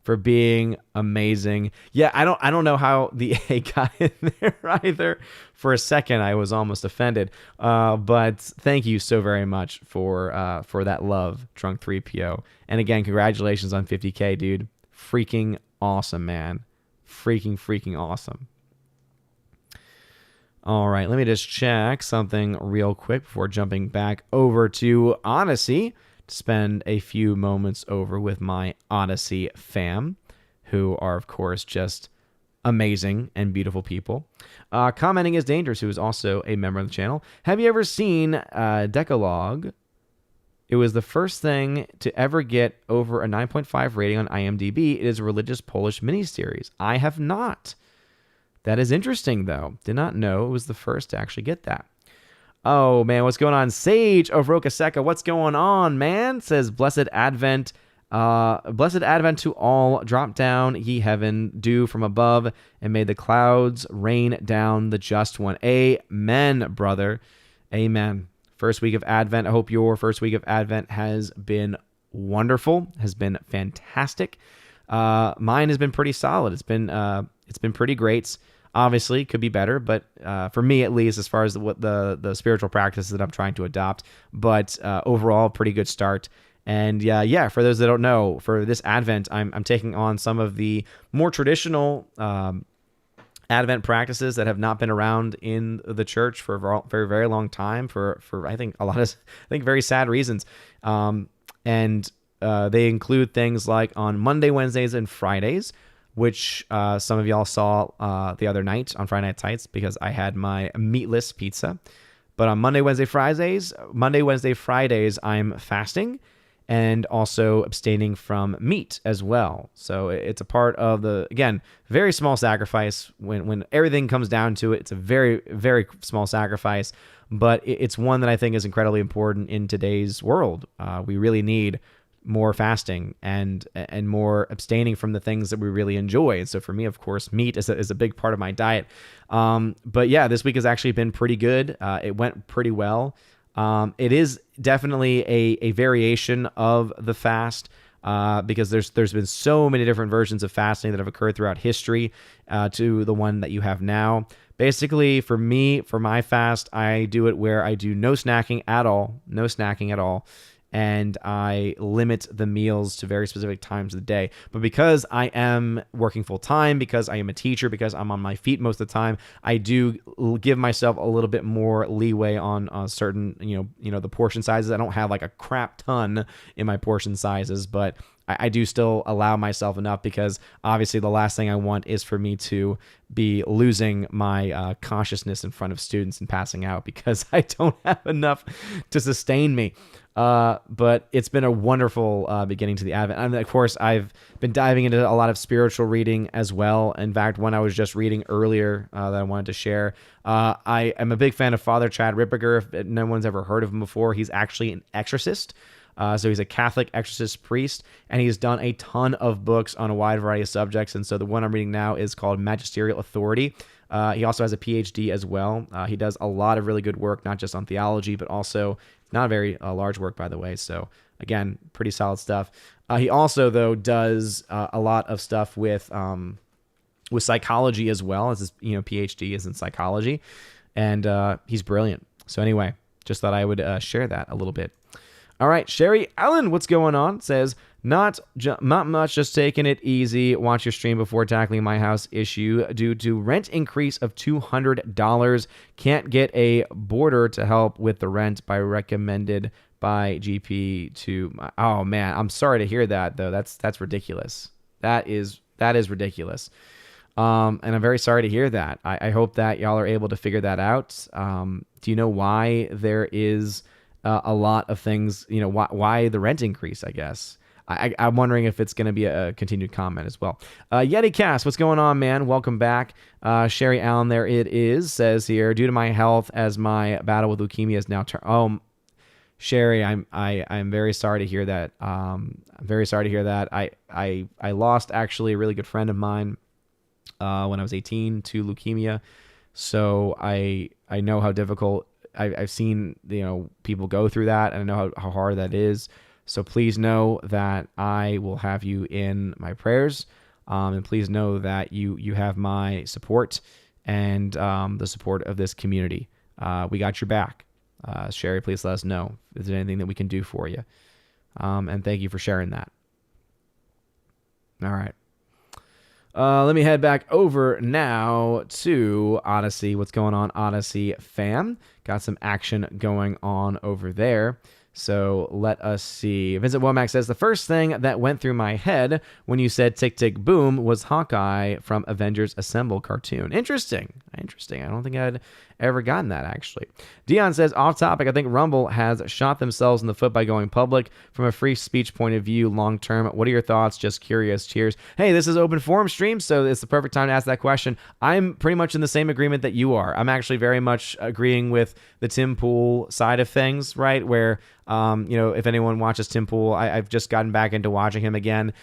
[SPEAKER 1] for being amazing. Yeah, I don't know how the A got in there either. For a second, I was almost offended. But thank you so very much for that love, Drunk 3PO. And again, congratulations on 50K, dude. Freaking awesome, man. Freaking awesome. All right, let me just check something real quick before jumping back over to Odyssey to spend a few moments over with my Odyssey fam, who are, of course, just amazing and beautiful people. Commenting is Dangerous, who is also a member of the channel. Have you ever seen Decalogue? It was the first thing to ever get over a 9.5 rating on IMDb. It is a religious Polish miniseries. I have not. That is interesting, though. Did not know it was the first to actually get that. Oh, man, what's going on? Sage of Rokaseka, what's going on, man? Says, Blessed Advent. Blessed Advent to all. Drop down, ye heaven, dew from above, and may the clouds rain down the just one. Amen, brother. Amen. First week of Advent. I hope your first week of Advent has been wonderful, has been fantastic. Mine has been pretty solid. It's been pretty great. Obviously, could be better, but for me at least, as far as what the spiritual practices that I'm trying to adopt. But overall, pretty good start. And yeah, for those that don't know, for this Advent, I'm taking on some of the more traditional Advent practices that have not been around in the church for a very, very long time for I think very sad reasons. And they include things like on Monday, Wednesdays, and Fridays, which some of y'all saw the other night on Friday Night Tights because I had my meatless pizza. But on Monday, Wednesday, Fridays, I'm fasting and also abstaining from meat as well. So it's a part of the, again, very small sacrifice. When everything comes down to it, it's a very, very small sacrifice, but it's one that I think is incredibly important in today's world. We really need more fasting and more abstaining from the things that we really enjoy. And so for me, of course, meat is a big part of my diet. But yeah, this week has actually been pretty good. It went pretty well. It is definitely a variation of the fast because there's been so many different versions of fasting that have occurred throughout history to the one that you have now. Basically, for me, for my fast, I do it where I do no snacking at all, and I limit the meals to very specific times of the day. But because I am working full time, because I am a teacher, because I'm on my feet most of the time, I do give myself a little bit more leeway on certain, the portion sizes. I don't have like a crap ton in my portion sizes, but I do still allow myself enough because obviously the last thing I want is for me to be losing my consciousness in front of students and passing out because I don't have enough to sustain me. But it's been a wonderful beginning to the Advent. And of course, I've been diving into a lot of spiritual reading as well. In fact, one I was just reading earlier that I wanted to share. I am a big fan of Father Chad Ripperger. If no one's ever heard of him before, he's actually an exorcist. So he's a Catholic exorcist priest, and he's done a ton of books on a wide variety of subjects. And so the one I'm reading now is called Magisterial Authority. He also has a PhD as well. He does a lot of really good work, not just on theology, but also not a very large work, by the way. So again, pretty solid stuff. He also, though, does a lot of stuff with psychology as well, as his PhD is in psychology, and he's brilliant. So anyway, just thought I would share that a little bit. All right, Sherry Allen, what's going on? Says, not much, just taking it easy. Watch your stream before tackling my house issue due to rent increase of $200. Can't get a boarder to help with the rent by recommended by GP to. Oh man, I'm sorry to hear that though. That's ridiculous. That is ridiculous. And I'm very sorry to hear that. I hope that y'all are able to figure that out. Do you know why there is a lot of things, why the rent increase, I guess. I'm wondering if it's going to be a continued comment as well. Yeti Cast, what's going on, man? Welcome back. Sherry Allen, there it is, says here, due to my health as my battle with leukemia is now Sherry, I'm very sorry to hear that. I'm very sorry to hear that. I lost actually a really good friend of mine when I was 18 to leukemia. So I know how difficult I've seen, people go through that, and I know how hard that is. So please know that I will have you in my prayers, and please know that you have my support and the support of this community. We got your back. Sherry, please let us know if there's anything that we can do for you. And thank you for sharing that. All right. Let me head back over now to Odyssey. What's going on, Odyssey fam? Got some action going on over there. So let us see. Vincent Womack says, the first thing that went through my head when you said tick, tick, boom was Hawkeye from Avengers Assemble cartoon. Interesting. I don't think I'd ever gotten that, actually. Dion says, off topic, I think Rumble has shot themselves in the foot by going public. From a free speech point of view, long term, what are your thoughts? Just curious. Cheers. Hey, this is open forum stream, so it's the perfect time to ask that question. I'm pretty much in the same agreement that you are. I'm actually very much agreeing with the Tim Pool side of things, right? Where, if anyone watches Tim Pool, I've just gotten back into watching him again.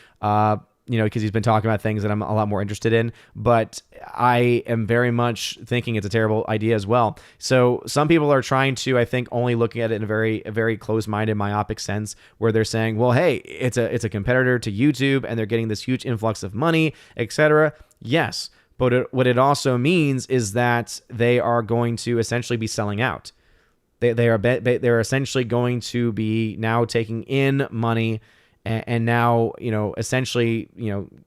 [SPEAKER 1] Because he's been talking about things that I'm a lot more interested in, but I am very much thinking it's a terrible idea as well. So some people are trying to, I think, only looking at it in a very close-minded, myopic sense, where they're saying, well, hey, it's a competitor to YouTube, and they're getting this huge influx of money, etc. Yes, but what it also means is that they are going to essentially be selling out. They're essentially going to be now taking in money and now, essentially,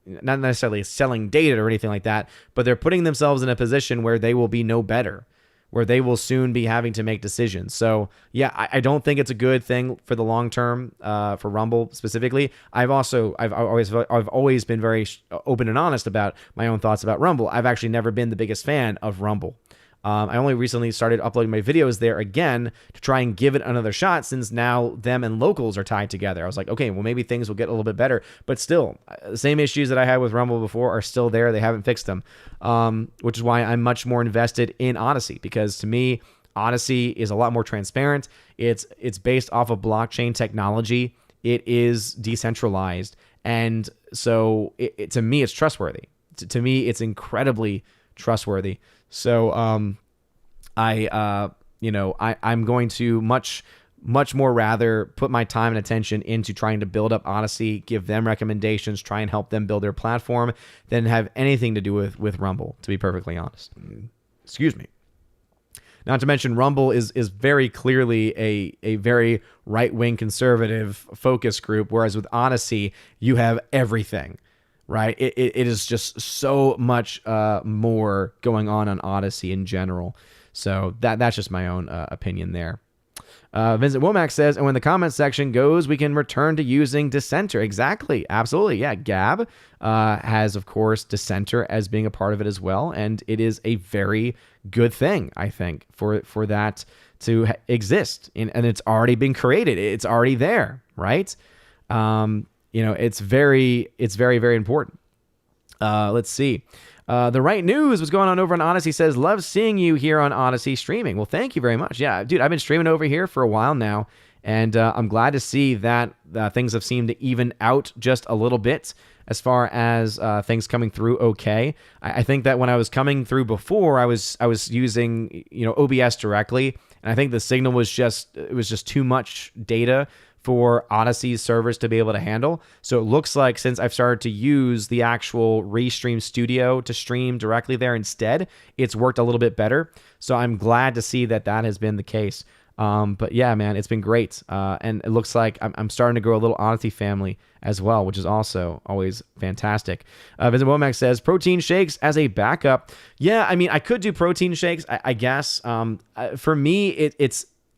[SPEAKER 1] not necessarily selling data or anything like that, but they're putting themselves in a position where they will be no better, where they will soon be having to make decisions. So yeah, I don't think it's a good thing for the long term, for Rumble specifically. I've always been very open and honest about my own thoughts about Rumble. I've actually never been the biggest fan of Rumble. I only recently started uploading my videos there again to try and give it another shot, since now them and locals are tied together. I was like, okay, well, maybe things will get a little bit better. But still, the same issues that I had with Rumble before are still there. They haven't fixed them, which is why I'm much more invested in Odyssey, because to me, Odyssey is a lot more transparent. It's based off of blockchain technology. It is decentralized. And so to me, it's trustworthy. To me, it's incredibly trustworthy. So I'm going to much more rather put my time and attention into trying to build up Odyssey, give them recommendations, try and help them build their platform, than have anything to do with Rumble, to be perfectly honest. Excuse me. Not to mention, Rumble is very clearly a very right-wing conservative focus group, whereas with Odyssey, you have everything. Right, it is just so much more going on Odyssey in general. So that's just my own opinion there. Vincent Womack says, and when the comment section goes, we can return to using Dissenter. Exactly, absolutely, yeah. Gab has, of course, Dissenter as being a part of it as well, and it is a very good thing, I think, for that to exist. And it's already been created. It's already there, right? It's very, very important. Let's see. The Right News, what's going on over on Odyssey, says, love seeing you here on Odyssey streaming. Well, thank you very much. Yeah, dude, I've been streaming over here for a while now, and I'm glad to see that things have seemed to even out just a little bit as far as things coming through okay. I think that when I was coming through before, I was using, OBS directly, and I think the signal was just too much data for Odyssey's servers to be able to handle. So it looks like since I've started to use the actual Restream Studio to stream directly there instead, it's worked a little bit better. So I'm glad to see that has been the case. But yeah, man, it's been great. And it looks like I'm starting to grow a little Odyssey family as well, which is also always fantastic. Vincent Womack says, protein shakes as a backup. Yeah, I mean, I could do protein shakes, I guess. For me,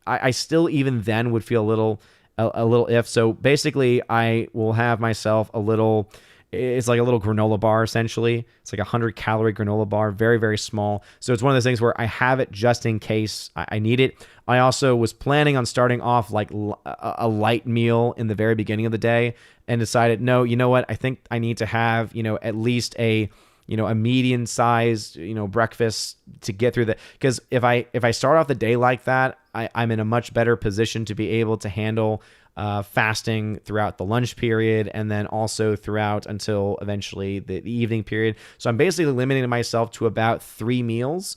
[SPEAKER 1] I still even then would feel a little if. So basically, I will have myself it's like a little granola bar, essentially. It's like 100-calorie granola bar, very, very small. So it's one of those things where I have it just in case I need it. I also was planning on starting off like a light meal in the very beginning of the day, and decided, no, you know what? I think I need to have, at least a medium-sized, breakfast to get through that. Because if I start off the day like that, I'm in a much better position to be able to handle fasting throughout the lunch period, and then also throughout until eventually the evening period. So I'm basically limiting myself to about 3 meals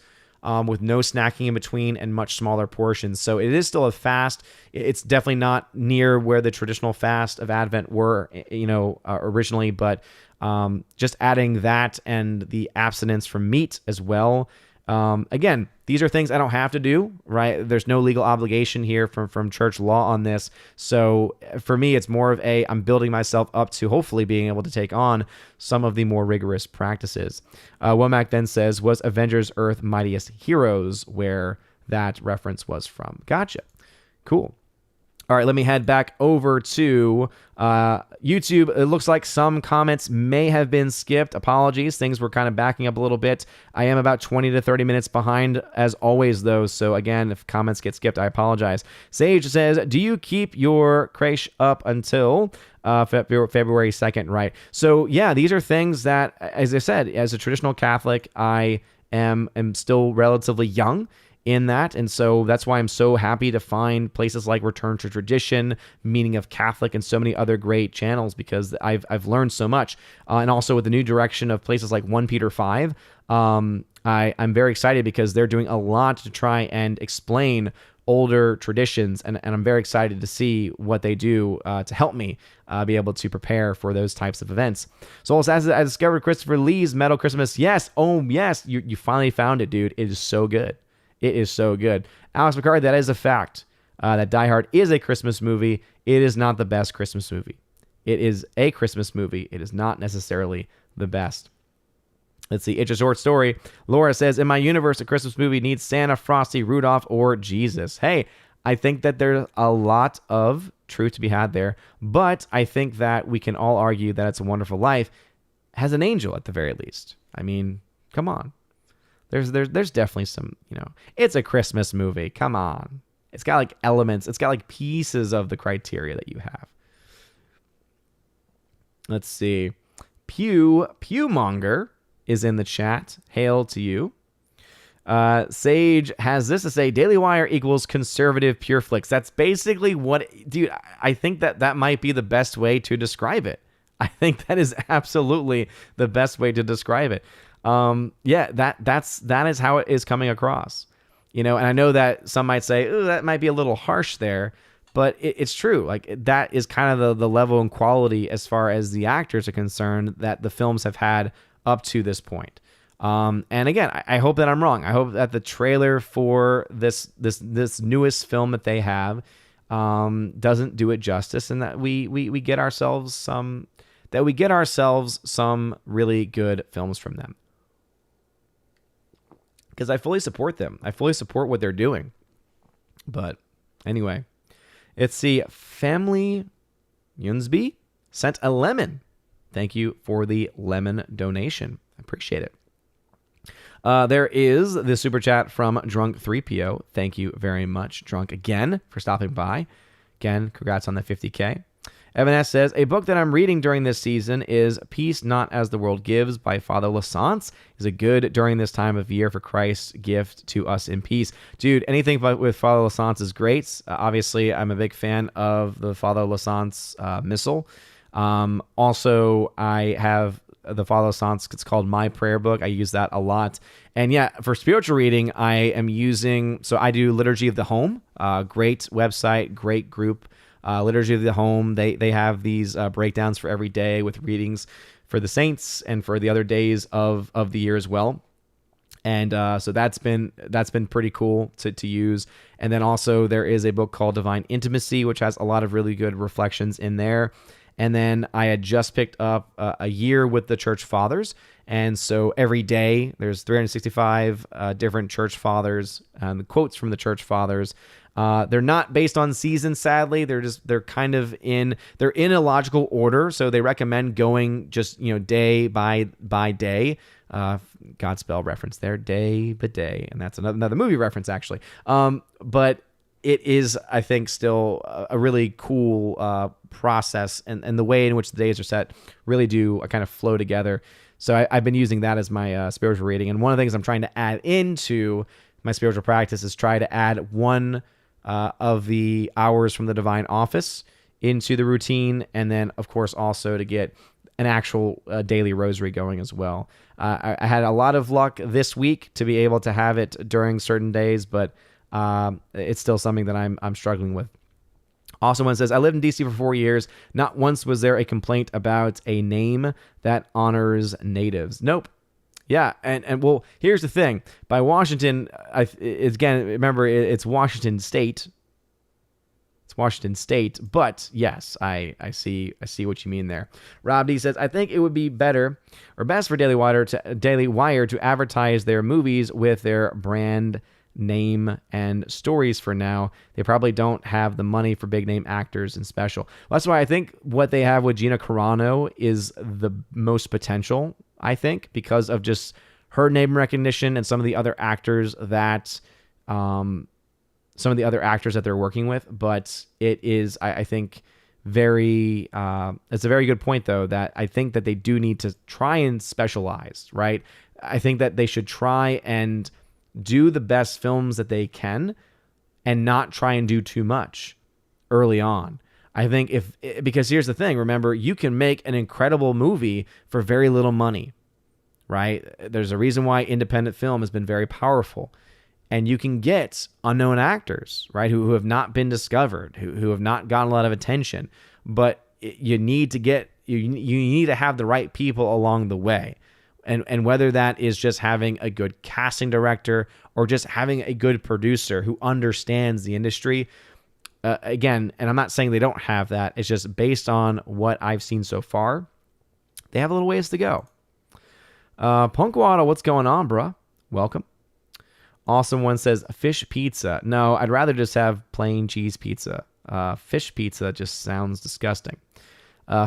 [SPEAKER 1] with no snacking in between and much smaller portions. So it is still a fast. It's definitely not near where the traditional fast of Advent were, originally, but just adding that and the abstinence from meat as well. Again, these are things I don't have to do, right? There's no legal obligation here from church law on this. So for me, it's more of I'm building myself up to hopefully being able to take on some of the more rigorous practices. Womack then says, was Avengers Earth Mightiest Heroes where that reference was from? Gotcha. Cool. All right, let me head back over to YouTube. It looks like some comments may have been skipped. Apologies. Things were kind of backing up a little bit. I am about 20 to 30 minutes behind, as always, though. So, again, if comments get skipped, I apologize. Sage says, do you keep your creche up until February 2nd? Right. So, yeah, these are things that, as I said, as a traditional Catholic, I am still relatively young in that, and so that's why I'm so happy to find places like Return to Tradition, Meaning of Catholic, and so many other great channels, because I've learned so much. And also with the new direction of places like 1 Peter 5, I'm very excited because they're doing a lot to try and explain older traditions, and I'm very excited to see what they do to help me be able to prepare for those types of events. So as I discovered Christopher Lee's Metal Christmas. Yes, oh yes, you finally found it, dude. It is so good. It is so good. Alex McCarthy, that is a fact. That Die Hard is a Christmas movie. It is not the best Christmas movie. It is a Christmas movie. It is not necessarily the best. Let's see. It's a short story. Laura says, in my universe, a Christmas movie needs Santa, Frosty, Rudolph, or Jesus. Hey, I think that there's a lot of truth to be had there, but I think that we can all argue that It's a Wonderful Life has an angel at the very least. I mean, come on. There's definitely some, it's a Christmas movie. Come on. It's got like elements. It's got like pieces of the criteria that you have. Let's see. Pewmonger is in the chat. Hail to you. Sage has this to say, Daily Wire equals conservative pure flicks. That's basically what, dude, I think that might be the best way to describe it. I think that is absolutely the best way to describe it. Yeah, that is how it is coming across. And I know that some might say, oh, that might be a little harsh there, but it's true. Like, that is kind of the level and quality as far as the actors are concerned that the films have had up to this point. And again, I hope that I'm wrong. I hope that the trailer for this newest film that they have doesn't do it justice, and that we get ourselves some really good films from them. Because I fully support them. I fully support what they're doing. But anyway, it's the Family Yunsby sent a lemon. Thank you for the lemon donation. I appreciate it. There is the super chat from Drunk 3PO. Thank you very much, Drunk, again, for stopping by. Again, congrats on the 50K. Evan S. says, a book that I'm reading during this season is Peace Not As the World Gives by Father Lassance. Is a good during this time of year for Christ's gift to us in peace. Dude, anything with Father Lassance is great. Obviously, I'm a big fan of the Father Lassance Missal. Also, I have the Father Lassance, it's called My Prayer Book. I use that a lot. And yeah, for spiritual reading, I am using, so I do Liturgy of the Home. Great website, great group. Liturgy of the Home, they have these breakdowns for every day with readings for the saints and for the other days of the year as well. And so that's been pretty cool to use. And then also there is a book called Divine Intimacy, which has a lot of really good reflections in there. And then I had just picked up a year with the Church Fathers. And so every day there's 365 different Church Fathers, the quotes from the Church Fathers. They're not based on seasons, sadly. They're kind of in a logical order. So they recommend going just, day by day. Godspell reference there, day by day. And that's another movie reference, actually. But it is, I think, still a really cool process. And the way in which the days are set really do kind of flow together. So I've been using that as my spiritual reading. And one of the things I'm trying to add into my spiritual practice is try to add one of the hours from the Divine Office into the routine. And then, of course, also to get an actual daily rosary going as well. I had a lot of luck this week to be able to have it during certain days, but it's still something that I'm struggling with. Also, one says, I lived in D.C. for 4 years. Not once was there a complaint about a name that honors natives. Nope. Yeah, and well, here's the thing. By Washington, remember, it's Washington State. It's Washington State, but yes, I see what you mean there. Rob D says, I think it would be better or best for Daily Wire to advertise their movies with their brand name and stories for now. They probably don't have the money for big name actors and special. Well, that's why I think what they have with Gina Carano is the most potential, I think, because of just her name recognition and some of the other actors that they're working with. But it is, I think, very it's a very good point, though, that I think that they do need to try and specialize, right? I think that they should try and do the best films that they can and not try and do too much early on. I think because here's the thing, remember, you can make an incredible movie for very little money, right? There's a reason why independent film has been very powerful, and you can get unknown actors, right? Who have not been discovered, who have not gotten a lot of attention, but you need to have the right people along the way. And whether that is just having a good casting director or just having a good producer who understands the industry. Again, and I'm not saying they don't have that. It's just based on what I've seen so far. They have a little ways to go. Punkwaddle, what's going on, bruh? Welcome. Awesome One says, fish pizza. No, I'd rather just have plain cheese pizza. Fish pizza just sounds disgusting.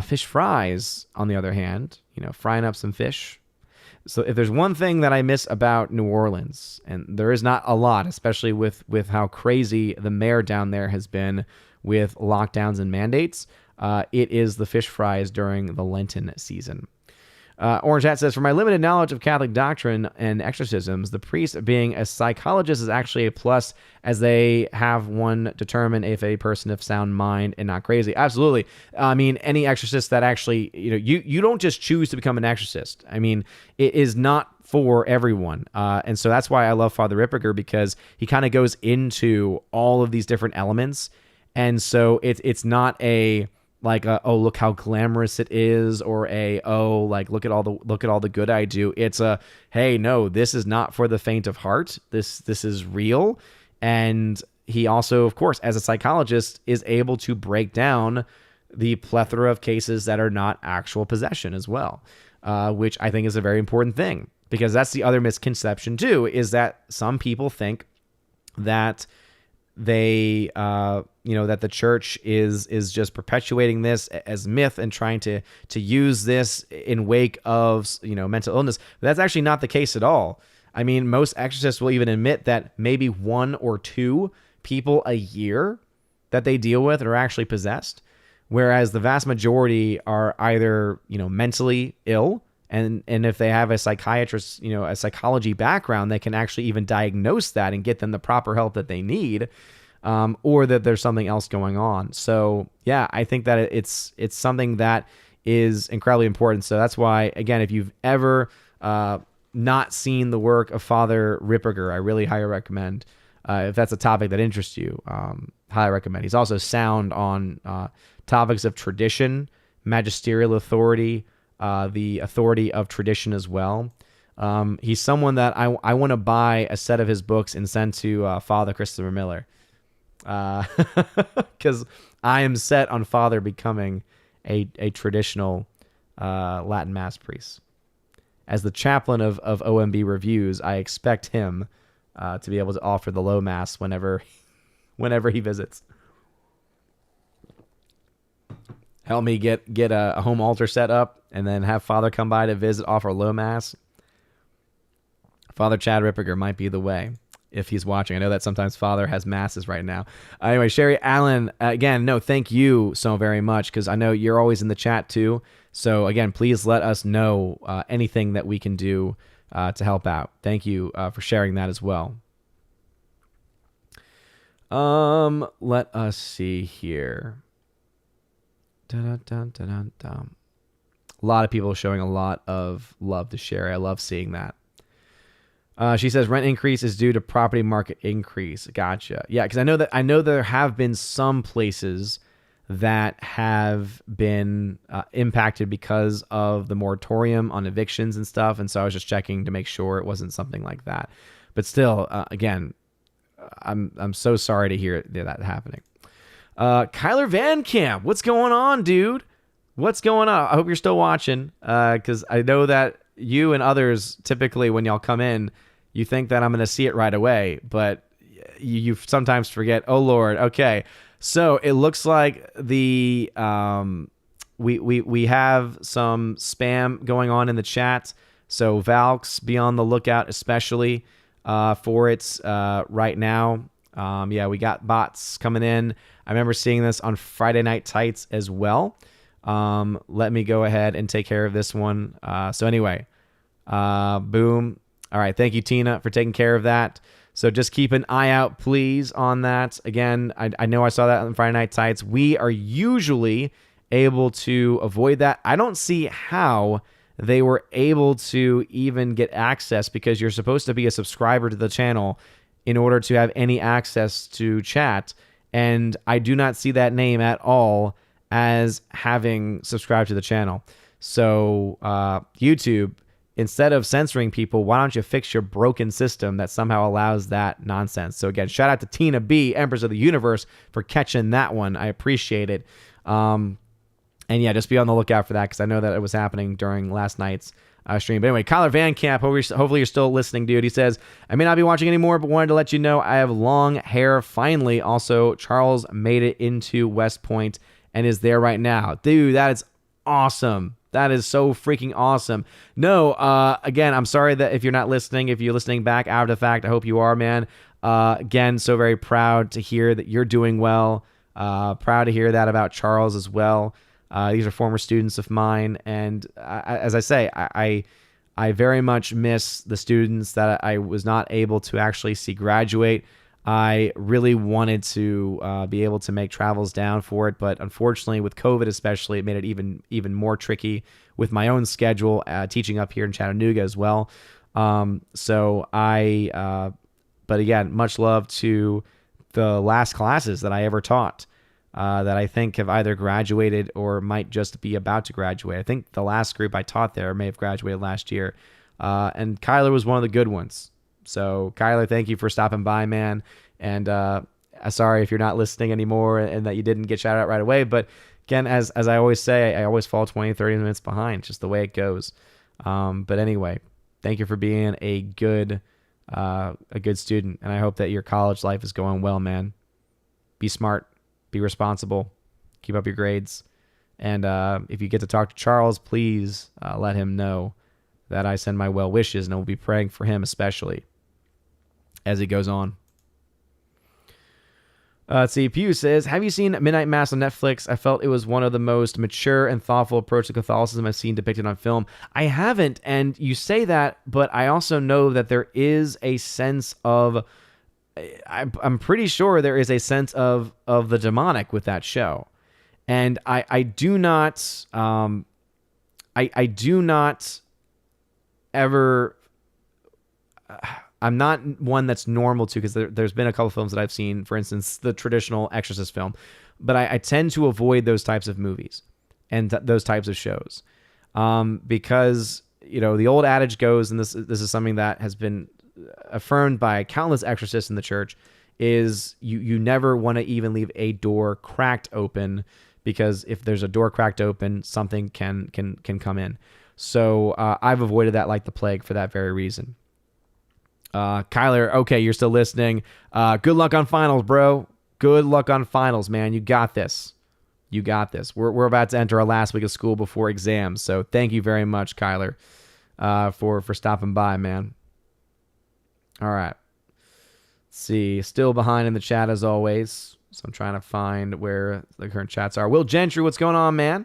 [SPEAKER 1] Fish fries, on the other hand, frying up some fish. So if there's one thing that I miss about New Orleans, and there is not a lot, especially with how crazy the mayor down there has been with lockdowns and mandates, it is the fish fries during the Lenten season. Orange Hat says, for my limited knowledge of Catholic doctrine and exorcisms, the priest being a psychologist is actually a plus, as they have one determine if a person of sound mind and not crazy. Absolutely. I mean, any exorcist that actually, you don't just choose to become an exorcist. I mean, it is not for everyone. And so that's why I love Father Ripperger, because he kind of goes into all of these different elements. And so it's not a, like, oh, look how glamorous it is, or look at all the good I do. It's a, hey, no, this is not for the faint of heart. This is real. And he also, of course, as a psychologist, is able to break down the plethora of cases that are not actual possession as well, which I think is a very important thing, because that's the other misconception too, is that some people think that they that the church is just perpetuating this as myth and trying to use this in wake of mental illness. But that's actually not the case at all. I mean, most exorcists will even admit that maybe 1 or 2 people a year that they deal with are actually possessed, whereas the vast majority are either mentally ill, and if they have a psychiatrist, a psychology background, they can actually even diagnose that and get them the proper help that they need, or that there's something else going on. So yeah, I think that it's something that is incredibly important. So that's why, again, if you've ever not seen the work of Father Ripperger, I really highly recommend. If that's a topic that interests you, highly recommend. He's also sound on topics of tradition, magisterial authority, the authority of tradition as well. He's someone that I want to buy a set of his books and send to Father Christopher Miller, because I am set on Father becoming a traditional Latin Mass priest. As the chaplain of OMB Reviews, I expect him to be able to offer the low Mass whenever he visits. Help me get a home altar set up, and then have Father come by to visit, offer low Mass. Father Chad Ripperger might be the way, if he's watching. I know that sometimes Father has masses right now. Anyway, Sherry Allen, again, no, thank you so very much, because I know you're always in the chat too. So again, please let us know anything that we can do to help out. Thank you for sharing that as well. Let us see here. A lot of people showing a lot of love to Sherry. I love seeing that. She says rent increase is due to property market increase. Gotcha. Yeah, because I know there have been some places that have been impacted because of the moratorium on evictions and stuff, and so I was just checking to make sure it wasn't something like that. But still, again, I'm so sorry to hear that happening. Kyler Van Camp, what's going on, dude? What's going on? I hope you're still watching, because I know that you and others, typically when y'all come in, you think that I'm going to see it right away, but you sometimes forget, oh Lord, okay. So it looks like we have some spam going on in the chat. So Valks, be on the lookout, especially for it right now. Yeah, we got bots coming in. I remember seeing this on Friday Night Tights as well. Let me go ahead and take care of this one. So anyway, boom. All right. Thank you, Tina, for taking care of that. So just keep an eye out, please, on that. Again, I know I saw that on Friday Night Tights. We are usually able to avoid that. I don't see how they were able to even get access, because you're supposed to be a subscriber to the channel in order to have any access to chat. And I do not see that name at all as having subscribed to the channel. So YouTube, instead of censoring people, why don't you fix your broken system that somehow allows that nonsense? So again, shout out to Tina B, Empress of the Universe, for catching that one. I appreciate it. And yeah, just be on the lookout for that, because I know that it was happening during last night's stream. But anyway, Kyler Van Camp, hopefully you're still listening, dude. He says, I may not be watching anymore, but wanted to let you know I have long hair finally. Also, Charles made it into West Point and is there right now. Dude, that is awesome. That is so freaking awesome. No, again, I'm sorry that if you're not listening, if you're listening back after the fact, I hope you are, man. Again, so very proud to hear that you're doing well. Proud to hear that about Charles as well. These are former students of mine, and as I say, I very much miss the students that I was not able to actually see graduate. I really wanted to be able to make travels down for it, but unfortunately, with COVID especially, it made it even more tricky with my own schedule, teaching up here in Chattanooga as well. But again, much love to the last classes that I ever taught. That I think have either graduated or might just be about to graduate. I think the last group I taught there may have graduated last year. And Kyler was one of the good ones. So Kyler, thank you for stopping by, man. And sorry if you're not listening anymore and that you didn't get shouted out right away. But again, as I always say, I always fall 20, 30 minutes behind. It's just the way it goes. But anyway, thank you for being a good student. And I hope that your college life is going well, man. Be smart. Be responsible, keep up your grades, and if you get to talk to Charles, please let him know that I send my well wishes, and I will be praying for him especially as he goes on. Let's see, Pew says, have you seen Midnight Mass on Netflix? I felt it was one of the most mature and thoughtful approach to Catholicism I've seen depicted on film. I haven't, and you say that, but I also know that there is a sense of... I'm pretty sure there is a sense of the demonic with that show, and I do not I do not ever. I'm not one that's normal to, because there's been a couple films that I've seen, for instance, the traditional Exorcist film, but I tend to avoid those types of movies and those types of shows, because the old adage goes, and this is something that has been affirmed by countless exorcists in the church, is you never want to even leave a door cracked open, because if there's a door cracked open, something can come in. So I've avoided that like the plague for that very reason. Kyler, okay, you're still listening. Good luck on finals, bro. Good luck on finals, man. You got this. You got this. We're about to enter our last week of school before exams, so thank you very much, Kyler, for stopping by, man. All right. Let's see. Still behind in the chat as always. So I'm trying to find where the current chats are. Will Gentry, what's going on, man?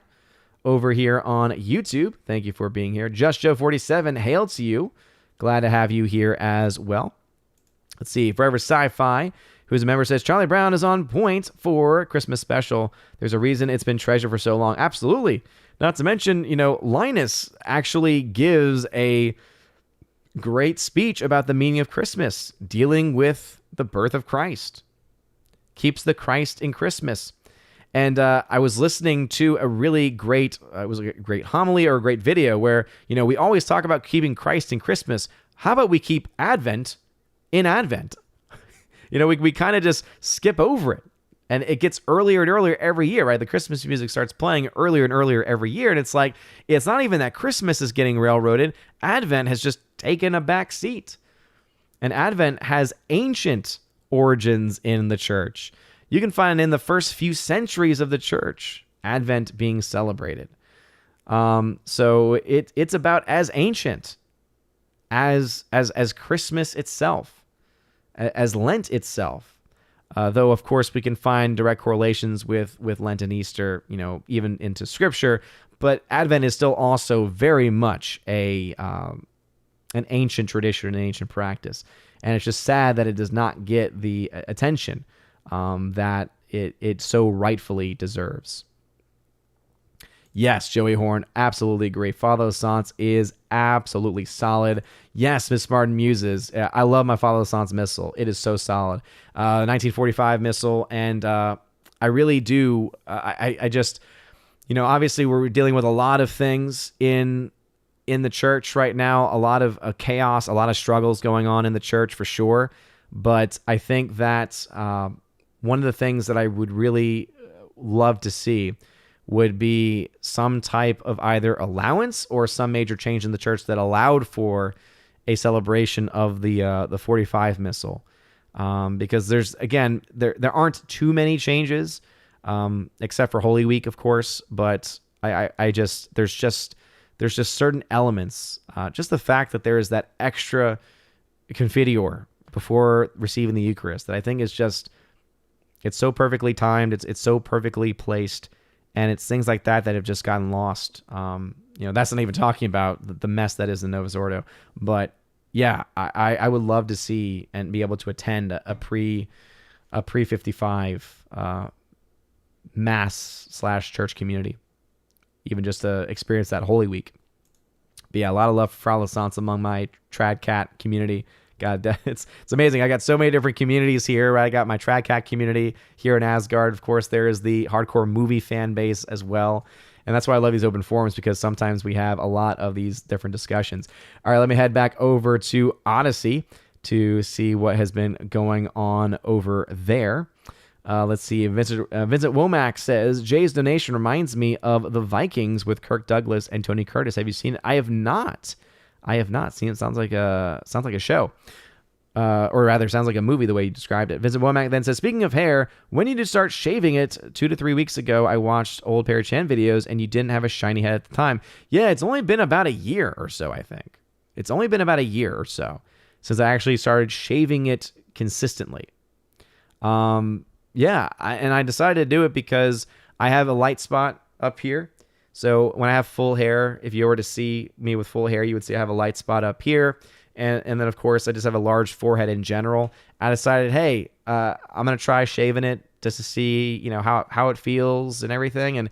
[SPEAKER 1] Over here on YouTube. Thank you for being here. Just Joe 47, hail to you. Glad to have you here as well. Let's see. Forever Sci-Fi, who's a member, says, Charlie Brown is on point for Christmas special. There's a reason it's been treasured for so long. Absolutely. Not to mention, Linus actually gives a great speech about the meaning of Christmas, dealing with the birth of Christ. Keeps the Christ in Christmas. And I was listening to a really great, it was a great homily or a great video where, we always talk about keeping Christ in Christmas. How about we keep Advent in Advent? We kind of just skip over it. And it gets earlier and earlier every year, right? The Christmas music starts playing earlier and earlier every year. And it's like, it's not even that Christmas is getting railroaded. Advent has just taken a back seat. And Advent has ancient origins in the church. You can find in the first few centuries of the church, Advent being celebrated. So it's about as ancient as Christmas itself, as Lent itself. Though, of course, we can find direct correlations with Lent and Easter, even into Scripture. But Advent is still also very much an ancient tradition, an ancient practice. And it's just sad that it does not get the attention that it so rightfully deserves. Yes, Joey Horn, absolutely agree. Father Sans is absolutely solid. Yes, Miss Martin Muses. I love my Father Sans missile. It is so solid. 1945 missile, and I really do. I just, obviously we're dealing with a lot of things in in the church right now, a lot of chaos, a lot of struggles going on in the church for sure. But I think that one of the things that I would really love to see would be some type of either allowance or some major change in the church that allowed for a celebration of the 45 missile. Because there aren't too many changes, except for Holy Week, of course. But there's just certain elements. Just the fact that there is that extra Confiteor before receiving the Eucharist that I think is just, it's so perfectly timed. It's so perfectly placed. And it's things like that have just gotten lost. That's not even talking about the mess that is the Novus Ordo. But yeah, I would love to see and be able to attend a pre 55 mass / church community, even just to experience that Holy Week. But yeah, a lot of love for Frau Lasance among my Trad Cat community. God, it's amazing. I got so many different communities here. Right? I got my Trad Cat community here in Asgard. Of course, there is the hardcore movie fan base as well. And that's why I love these open forums, because sometimes we have a lot of these different discussions. All right, let me head back over to Odyssey to see what has been going on over there. Let's see. Vincent Womack says, Jay's donation reminds me of the Vikings with Kirk Douglas and Tony Curtis. Have you seen it? I have not seen it. Sounds like a show. Or rather, sounds like a movie the way you described it. Vincent Womack then says, speaking of hair, when you did start shaving it 2 to 3 weeks ago, I watched old Perry Chan videos and you didn't have a shiny head at the time. Yeah, it's only been about a year or so, I think. It's only been about a year or so since I actually started shaving it consistently. Yeah, I decided to do it because I have a light spot up here. So when I have full hair, if you were to see me with full hair, you would see I have a light spot up here. And then, of course, I just have a large forehead in general. I decided, hey, I'm going to try shaving it just to see, how it feels and everything. And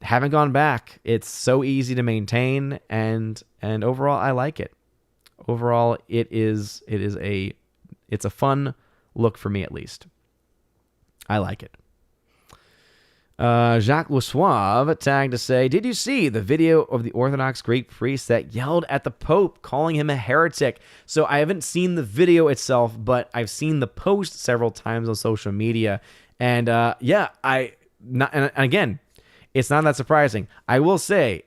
[SPEAKER 1] haven't gone back. It's so easy to maintain. And overall, I like it. Overall, it's a fun look for me, at least. I like it. Jacques Lesuave tagged to say, did you see the video of the Orthodox Greek priest that yelled at the Pope, calling him a heretic? So I haven't seen the video itself, but I've seen the post several times on social media. And and again, it's not that surprising. I will say,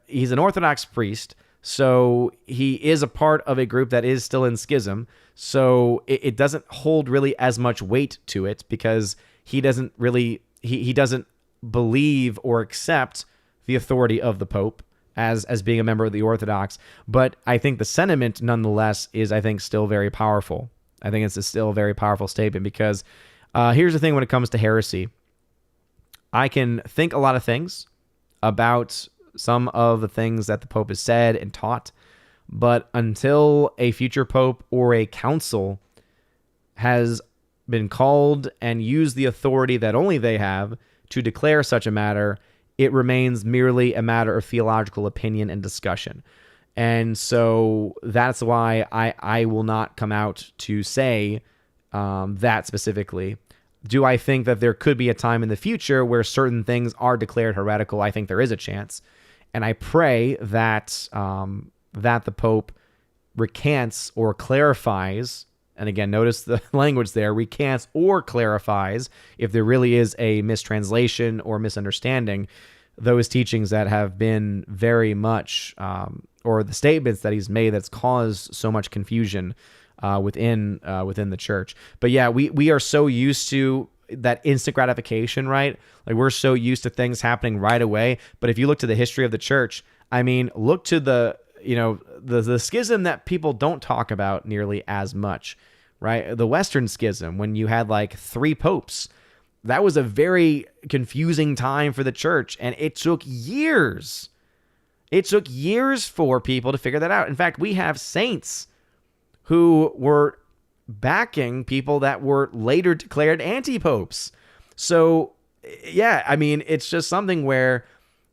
[SPEAKER 1] he's an Orthodox priest, so he is a part of a group that is still in schism. So it doesn't hold really as much weight to it, because he doesn't really... He doesn't believe or accept the authority of the Pope as being a member of the Orthodox. But I think the sentiment, nonetheless, is, I think, still very powerful. I think it's still a very powerful statement, because here's the thing when it comes to heresy. I can think a lot of things about some of the things that the Pope has said and taught, but until a future Pope or a council has been called and used the authority that only they have to declare such a matter, it remains merely a matter of theological opinion and discussion. And so that's why I will not come out to say that specifically. Do I think that there could be a time in the future where certain things are declared heretical? I think there is a chance. And I pray that that the Pope recants or clarifies. And again, notice the language there, recants or clarifies, if there really is a mistranslation or misunderstanding, those teachings that have been very much, or the statements that he's made that's caused so much confusion within the church. But yeah, we are so used to that instant gratification, right? Like, we're so used to things happening right away. But if you look to the history of the church, I mean, look to the schism that people don't talk about nearly as much, right? The Western Schism, when you had like 3 popes, that was a very confusing time for the church, and it took years. It took years for people to figure that out. In fact, we have saints who were backing people that were later declared anti-popes. So, yeah, I mean, it's just something where,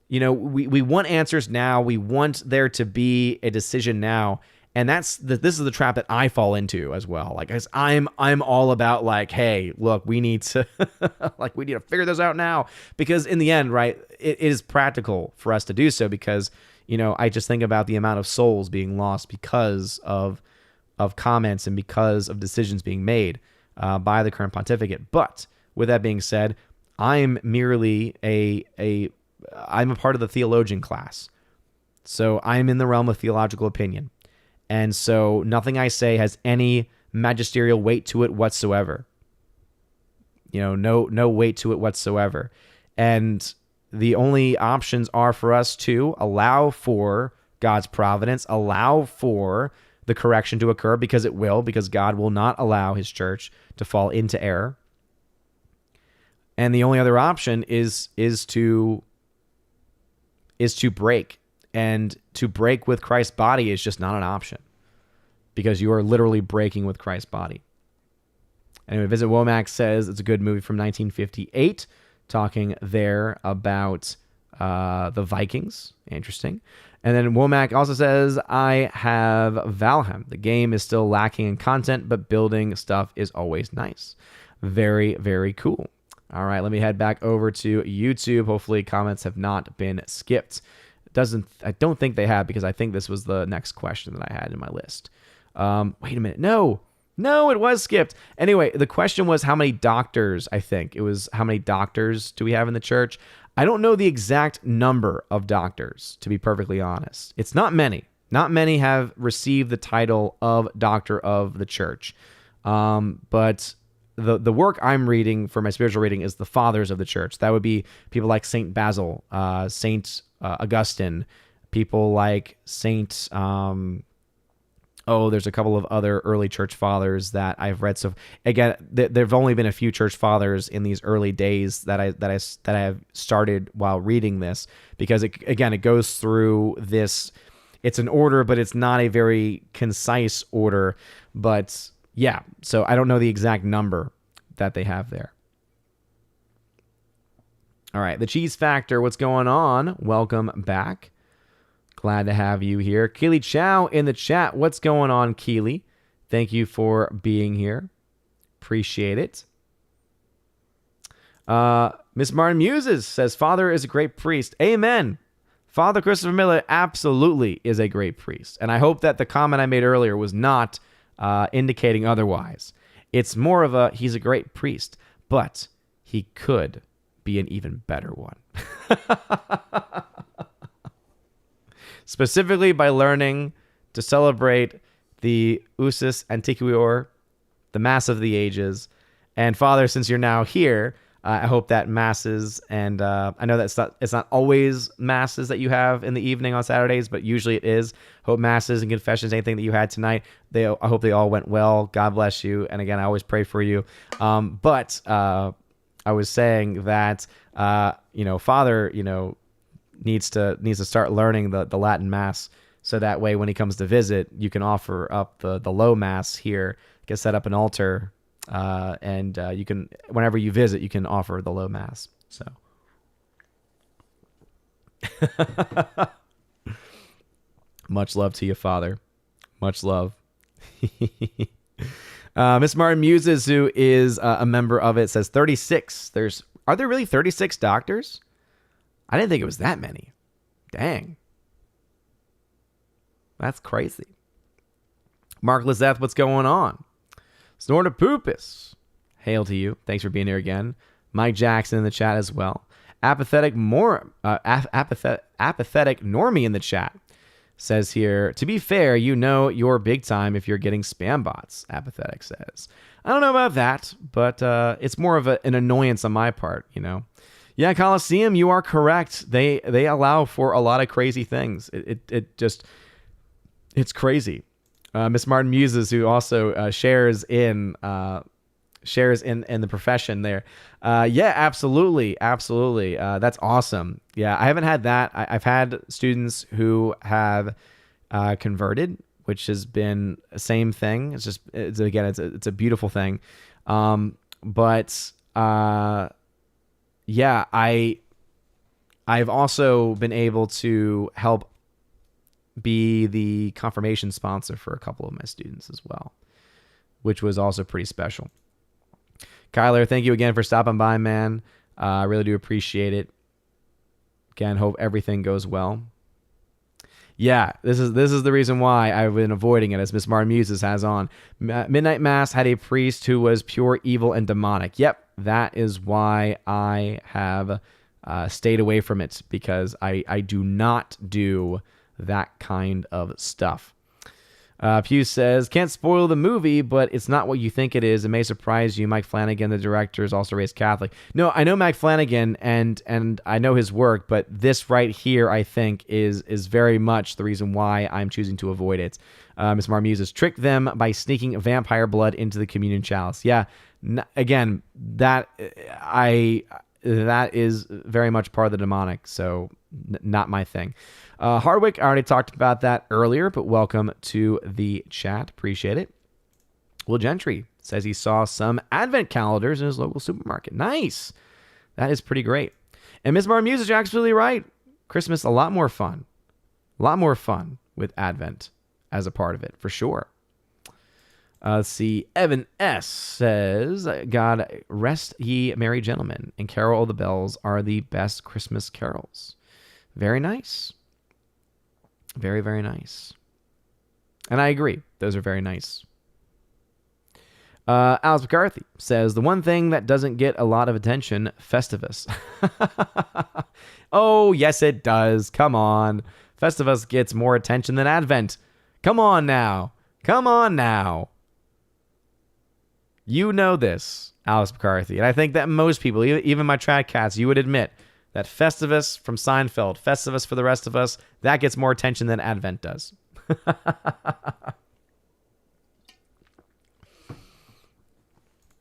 [SPEAKER 1] we want answers now. We want there to be a decision now. And this is the trap that I fall into as well. Like, I'm all about like, hey, look, we need to we need to figure this out now, because in the end, right, it is practical for us to do so, because I just think about the amount of souls being lost because of comments and because of decisions being made by the current pontificate. But with that being said, I'm merely I'm a part of the theologian class. So I'm in the realm of theological opinion. And so nothing I say has any magisterial weight to it whatsoever. No weight to it whatsoever. And the only options are for us to allow for God's providence, allow for the correction to occur, because it will, because God will not allow his church to fall into error. And the only other option is to break. And to break with Christ's body is just not an option, because you are literally breaking with Christ's body. Anyway, Visit Womack says it's a good movie from 1958, talking there about the Vikings. Interesting. And then Womack also says, I have Valheim. The game is still lacking in content, but building stuff is always nice. Very, very cool. All right, let me head back over to YouTube. Hopefully comments have not been skipped. I don't think they have, because I think this was the next question that I had in my list. Wait a minute. No, it was skipped. Anyway, the question was how many doctors, I think. It was how many doctors do we have in the church? I don't know the exact number of doctors, to be perfectly honest. It's not many. Not many have received the title of Doctor of the Church. But the work I'm reading for my spiritual reading is the Fathers of the Church. That would be people like Saint Basil, Saint Augustine, people like Saint... there's a couple of other early church fathers that I've read. So again, there've only been a few church fathers in these early days that I have started while reading this, because it goes through this. It's an order, but it's not a very concise order. But yeah, so I don't know the exact number that they have there. All right, the Cheese Factor, what's going on? Welcome back. Glad to have you here. Keely Chow in the chat. What's going on, Keely? Thank you for being here. Appreciate it. Miss Martin Muses says, Father is a great priest. Amen. Father Christopher Miller absolutely is a great priest. And I hope that the comment I made earlier was not indicating otherwise. It's more of he's a great priest, but he could be an even better one. Specifically by learning to celebrate the Usus Antiquior, the Mass of the Ages. And Father, since you're now here, I hope that Masses, and I know that it's not always Masses that you have in the evening on Saturdays, but usually it is. Hope Masses and confessions, anything that you had tonight, I hope they all went well. God bless you. And again, I always pray for you. But I was saying that, Father, needs to start learning the Latin Mass, so that way when he comes to visit, you can offer up the low Mass here, get set up an altar, and you can, whenever you visit, you can offer the low Mass. So much love to you, Father. Much love. Miss Martin Muses, who is a member of it, says 36. Are there really 36 doctors? I didn't think it was that many. Dang. That's crazy. Mark Lizeth, what's going on? Snortopoopus, hail to you. Thanks for being here again. Mike Jackson in the chat as well. Apathetic Normie in the chat says here, to be fair, you're big time if you're getting spam bots, Apathetic says. I don't know about that, but it's more of an annoyance on my part, Yeah, Coliseum, you are correct. They allow for a lot of crazy things. It's crazy. Miss Martin Muses, who also shares in the profession there. Yeah, absolutely. That's awesome. Yeah, I haven't had that. I've had students who have converted, which has been the same thing. It's a beautiful thing. But yeah, I've also been able to help be the confirmation sponsor for a couple of my students as well, which was also pretty special. Kyler, thank you again for stopping by, man. I really do appreciate it. Again, hope everything goes well. Yeah, this is the reason why I've been avoiding it, as Miss Martin Muses has on. Midnight Mass had a priest who was pure evil and demonic. Yep, that is why I have stayed away from it, because I do not do that kind of stuff. Pew says, can't spoil the movie, but it's not what you think it is. It may surprise you. Mike Flanagan, the director, is also raised Catholic. No, I know Mike Flanagan, and I know his work, but this right here, I think, is very much the reason why I'm choosing to avoid it. Ms. Marmuses tricked them by sneaking vampire blood into the communion chalice. Yeah, again, that is very much part of the demonic, so not my thing. Hardwick, I already talked about that earlier, but welcome to the chat. Appreciate it. Will Gentry says he saw some advent calendars in his local supermarket. Nice. That is pretty great. And Ms. Marmuse is absolutely right. Christmas, a lot more fun. A lot more fun with Advent as a part of it, for sure. Let's see. Evan S. says, God rest ye merry gentlemen, and Carol of the Bells are the best Christmas carols. Very nice. Very, very nice. And I agree. Those are very nice. Alice McCarthy says, the one thing that doesn't get a lot of attention, Festivus. Oh, yes, it does. Come on. Festivus gets more attention than Advent. Come on now. Come on now. You know this, Alice McCarthy. And I think that most people, even my trad cats, you would admit that Festivus from Seinfeld, Festivus for the rest of us, that gets more attention than Advent does.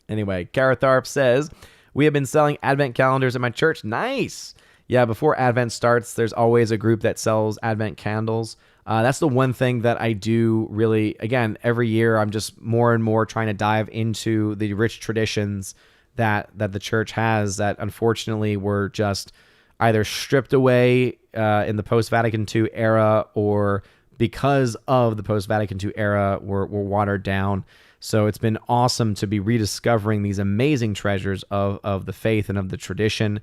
[SPEAKER 1] Anyway, Gareth Tharp says, we have been selling Advent calendars at my church. Nice. Yeah, before Advent starts, there's always a group that sells Advent candles. That's the one thing that I do really, again, every year I'm just more and more trying to dive into the rich traditions that the church has that unfortunately were just either stripped away in the post-Vatican II era, or because of the post-Vatican II era were watered down. So it's been awesome to be rediscovering these amazing treasures of the faith and of the tradition.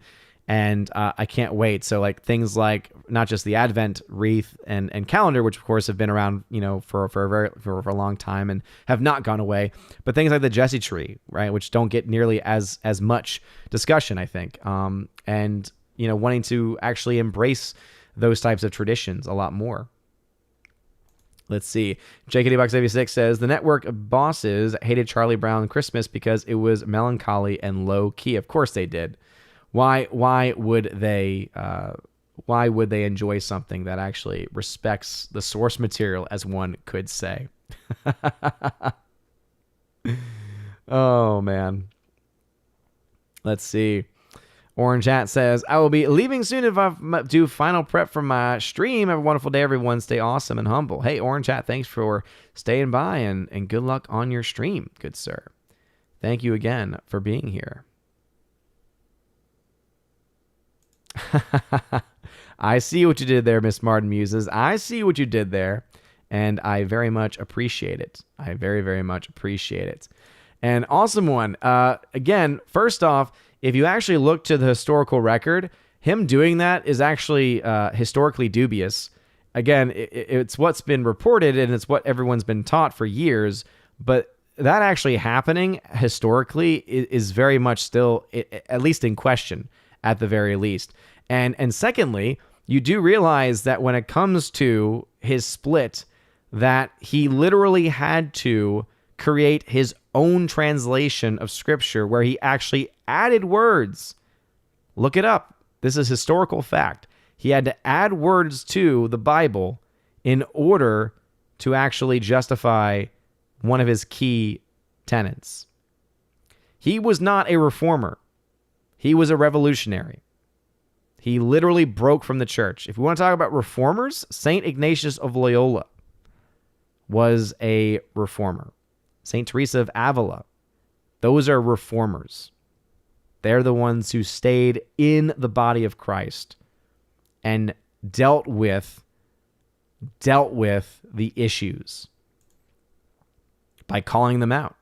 [SPEAKER 1] And I can't wait. So like things like not just the Advent wreath and calendar, which of course have been around, for a long time and have not gone away, but things like the Jesse tree, right, which don't get nearly as much discussion, I think. And wanting to actually embrace those types of traditions a lot more. Let's see. JKDBox86 says, the network bosses hated Charlie Brown Christmas because it was melancholy and low key. Of course they did. Why would they enjoy something that actually respects the source material, as one could say? Oh, man. Let's see. Orange Hat says, I will be leaving soon if I do final prep for my stream. Have a wonderful day, everyone. Stay awesome and humble. Hey, Orange Hat, thanks for staying by, and good luck on your stream, good sir. Thank you again for being here. I see what you did there, Miss Martin Muses. I see what you did there, and I very much appreciate it. I very, very much appreciate it. And awesome one. Again, first off, if you actually look to the historical record, him doing that is actually historically dubious. Again, it's what's been reported, and it's what everyone's been taught for years, but that actually happening historically is very much still, at least in question, at the very least. And secondly, you do realize that when it comes to his split, that he literally had to create his own translation of scripture where he actually added words. Look it up. This is historical fact. He had to add words to the Bible in order to actually justify one of his key tenets. He was not a reformer. He was a revolutionary. He literally broke from the church. If we want to talk about reformers, St. Ignatius of Loyola was a reformer. St. Teresa of Avila, those are reformers. They're the ones who stayed in the body of Christ and dealt with the issues by calling them out.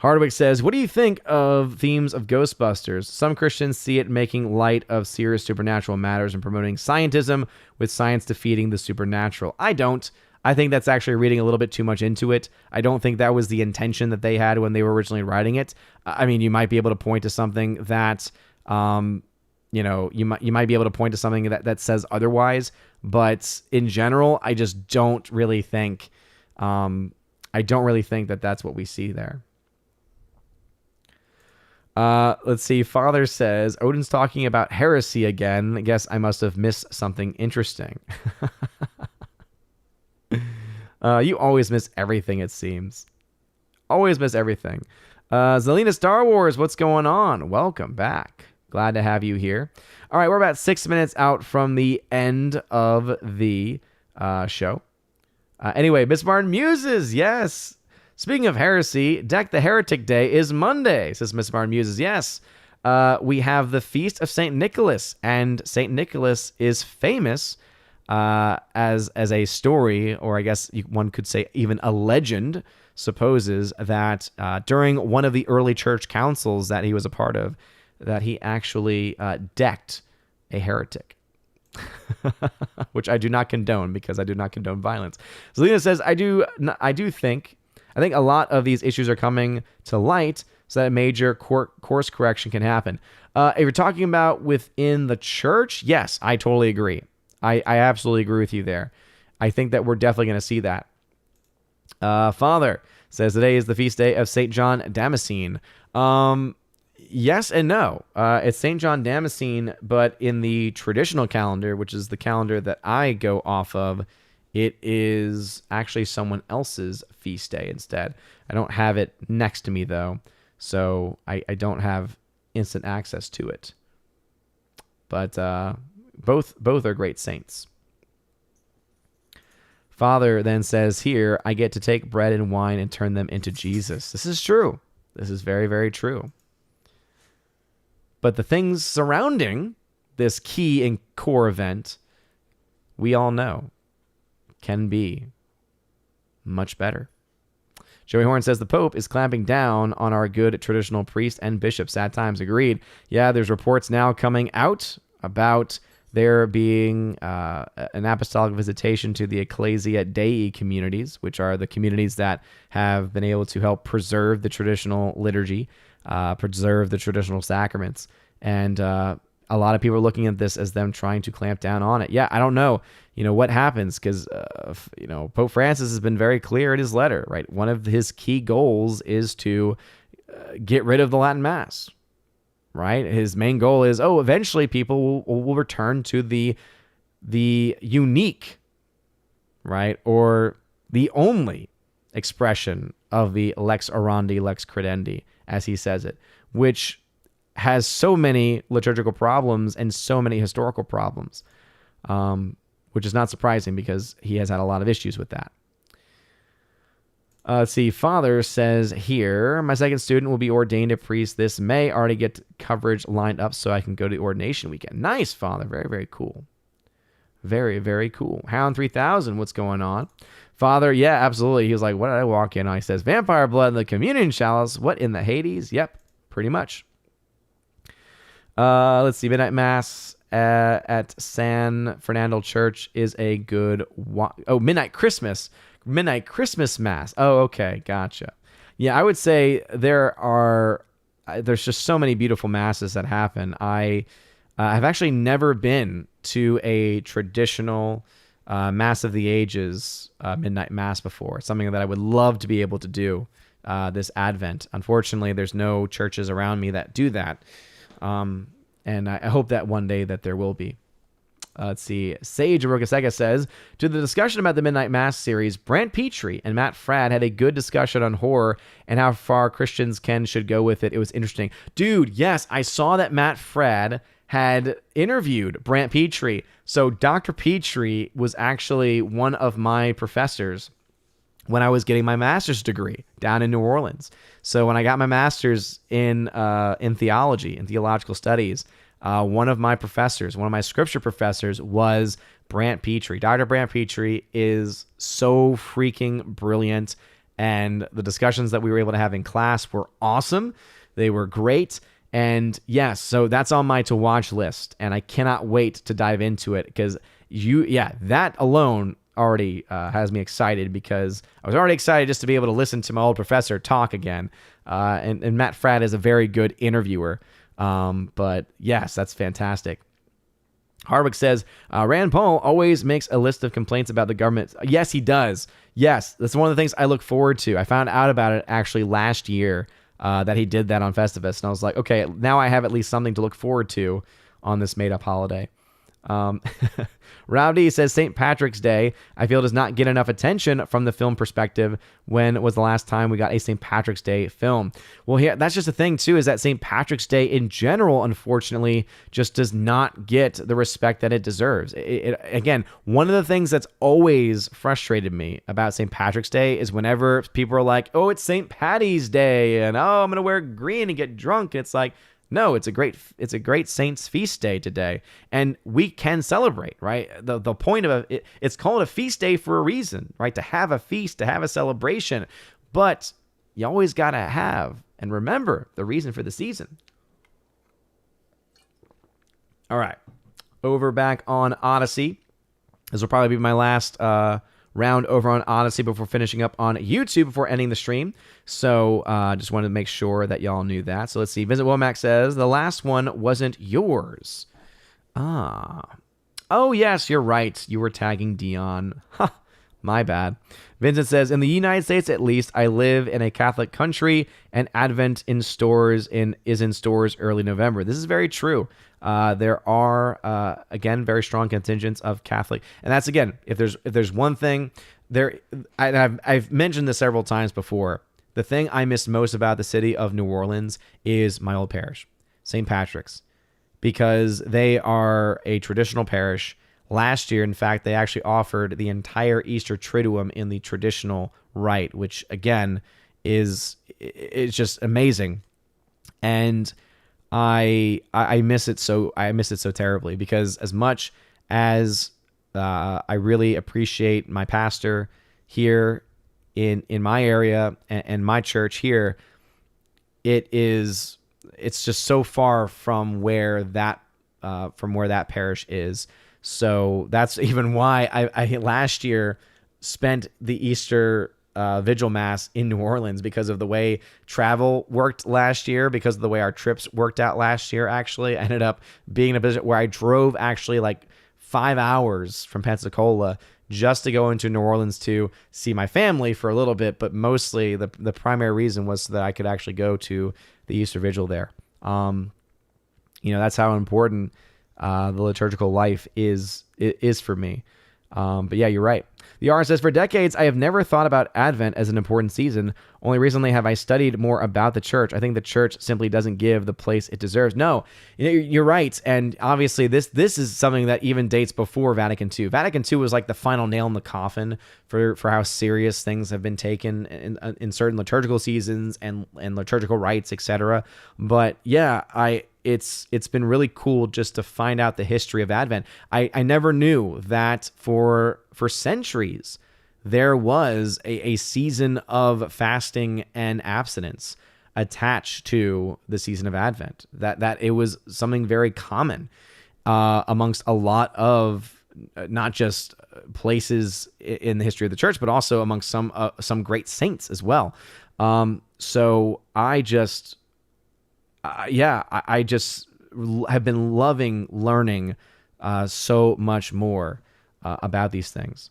[SPEAKER 1] Hardwick says, what do you think of themes of Ghostbusters? Some Christians see it making light of serious supernatural matters and promoting scientism with science defeating the supernatural. I don't. I think that's actually reading a little bit too much into it. I don't think that was the intention that they had when they were originally writing it. I mean, you might be able to point to something that, you might be able to point to something that says otherwise. But in general, I just don't really think, that that's what we see there. Let's see. Father says, Odin's talking about heresy again. I guess I must have missed something interesting. You always miss everything, it seems. Always miss everything. Zelina Star Wars, what's going on? Welcome back. Glad to have you here. All right, we're about 6 minutes out from the end of the show. Anyway, Miss Martin Muses, yes. Speaking of heresy, Deck the Heretic Day is Monday, says Miss Martin Muses. Yes, we have the Feast of St. Nicholas, and St. Nicholas is famous as a story, or I guess one could say even a legend, supposes that during one of the early church councils that he was a part of, that he actually decked a heretic. Which I do not condone, because I do not condone violence. Zelina says, I think a lot of these issues are coming to light so that a major course correction can happen. If you're talking about within the church, yes, I totally agree. I absolutely agree with you there. I think that we're definitely going to see that. Father says today is the feast day of St. John Damascene. Yes and no. It's St. John Damascene, but in the traditional calendar, which is the calendar that I go off of, it is actually someone else's feast day instead. I don't have it next to me, though, so I don't have instant access to it. But both are great saints. Father then says here, I get to take bread and wine and turn them into Jesus. This is true. This is very, very true. But the things surrounding this key and core event, we all know, can be much better. Joey Horn says the Pope is clamping down on our good traditional priests and bishops. Sad times. Agreed. Yeah, there's reports now coming out about there being an apostolic visitation to the Ecclesia Dei communities, which are the communities that have been able to help preserve the traditional liturgy, preserve the traditional sacraments. And a lot of people are looking at this as them trying to clamp down on it. Yeah, I don't know, what happens, because, Pope Francis has been very clear in his letter, right? One of his key goals is to get rid of the Latin Mass, right? His main goal is, eventually people will return to the unique, right? Or the only expression of the lex orandi, lex credendi, as he says it, which has so many liturgical problems and so many historical problems, which is not surprising because he has had a lot of issues with that. Let's see. Father says here, my second student will be ordained a priest this May. Already get coverage lined up so I can go to the ordination weekend. Nice, Father. Very, very cool. Very, very cool. Hound 3000, what's going on? Father, yeah, absolutely. He was like, what did I walk in on? He says, vampire blood in the communion chalice. What, in the Hades? Yep, pretty much. Let's see. Midnight Mass at San Fernando Church is a good... Midnight Christmas. Midnight Christmas Mass. Oh, okay. Gotcha. Yeah, I would say there's just so many beautiful masses that happen. I have actually never been to a traditional Mass of the Ages midnight Mass before. It's something that I would love to be able to do this Advent. Unfortunately, there's no churches around me that do that. And I hope that one day that there will be. Let's see. Sage Rokasega says, to the discussion about the Midnight Mass series, Brant Petrie and Matt Fradd had a good discussion on horror and how far Christians should go with it. It was interesting. Dude, yes, I saw that Matt Fradd had interviewed Brant Petrie. So Dr. Petrie was actually one of my professors when I was getting my master's degree down in New Orleans. So when I got my master's in theology, in theological studies, one of my scripture professors was Brant Petrie. Dr. Brant Petrie is so freaking brilliant And the discussions that we were able to have in class were awesome. They were great. And yes, so that's on my to watch list. And I cannot wait to dive into it because that alone already has me excited, because I was already excited just to be able to listen to my old professor talk again. And Matt Fradd is a very good interviewer. But yes, that's fantastic. Harwick says, Rand Paul always makes a list of complaints about the government. Yes, he does. Yes, that's one of the things I look forward to. I found out about it actually last year, that he did that on Festivus. And I was like, okay, now I have at least something to look forward to on this made-up holiday. Rowdy says St. Patrick's Day, I feel, does not get enough attention from the film perspective. When was the last time we got a St. Patrick's Day film? Well, here, that's just the thing, too, is that St. Patrick's Day in general, unfortunately, just does not get the respect that it deserves. Again, one of the things that's always frustrated me about St. Patrick's Day is whenever people are like, oh, it's St. Patty's Day, and oh, I'm going to wear green and get drunk. It's like, no, it's a great Saints feast day today, and we can celebrate, right? The point of it's called a feast day for a reason, right? To have a feast, to have a celebration, but you always got to have and remember the reason for the season. All right, over back on Odyssey. This will probably be my last round over on Odyssey before finishing up on YouTube before ending the stream. So just wanted to make sure that y'all knew that. So let's see. Vincent Womack says, the last one wasn't yours. Oh, yes, you're right. You were tagging Dion. My bad. Vincent says, in the United States, at least, I live in a Catholic country, and Advent is in stores early November. This is very true. There are, again, very strong contingents of Catholic. And that's, again, if there's one thing there, I've mentioned this several times before. The thing I miss most about the city of New Orleans is my old parish, St. Patrick's, because they are a traditional parish. Last year, in fact, they actually offered the entire Easter Triduum in the traditional rite, which, again, is just amazing. And I miss it so terribly, because as much as I really appreciate my pastor here in my area and my church here, it's just so far from where that parish is. So that's even why I last year spent the Easter Vigil Mass in New Orleans, because of the way travel worked last year, because of the way our trips worked out last year. Actually, I ended up being in a position where I drove actually like 5 hours from Pensacola just to go into New Orleans to see my family for a little bit, but mostly the primary reason was so that I could actually go to the Easter Vigil there. That's how important the liturgical life is for me. But yeah, you're right. The R says, for decades, I have never thought about Advent as an important season. Only recently have I studied more about the church. I think the church simply doesn't give the place it deserves. No, you're right. And obviously this is something that even dates before Vatican II. Vatican II was like the final nail in the coffin for how serious things have been taken in certain liturgical seasons and liturgical rites, etc. But yeah, it's been really cool just to find out the history of Advent. I never knew that for centuries there was a season of fasting and abstinence attached to the season of Advent. That it was something very common amongst a lot of not just places in the history of the church, but also amongst some great saints as well. So I just have been loving learning so much more about these things.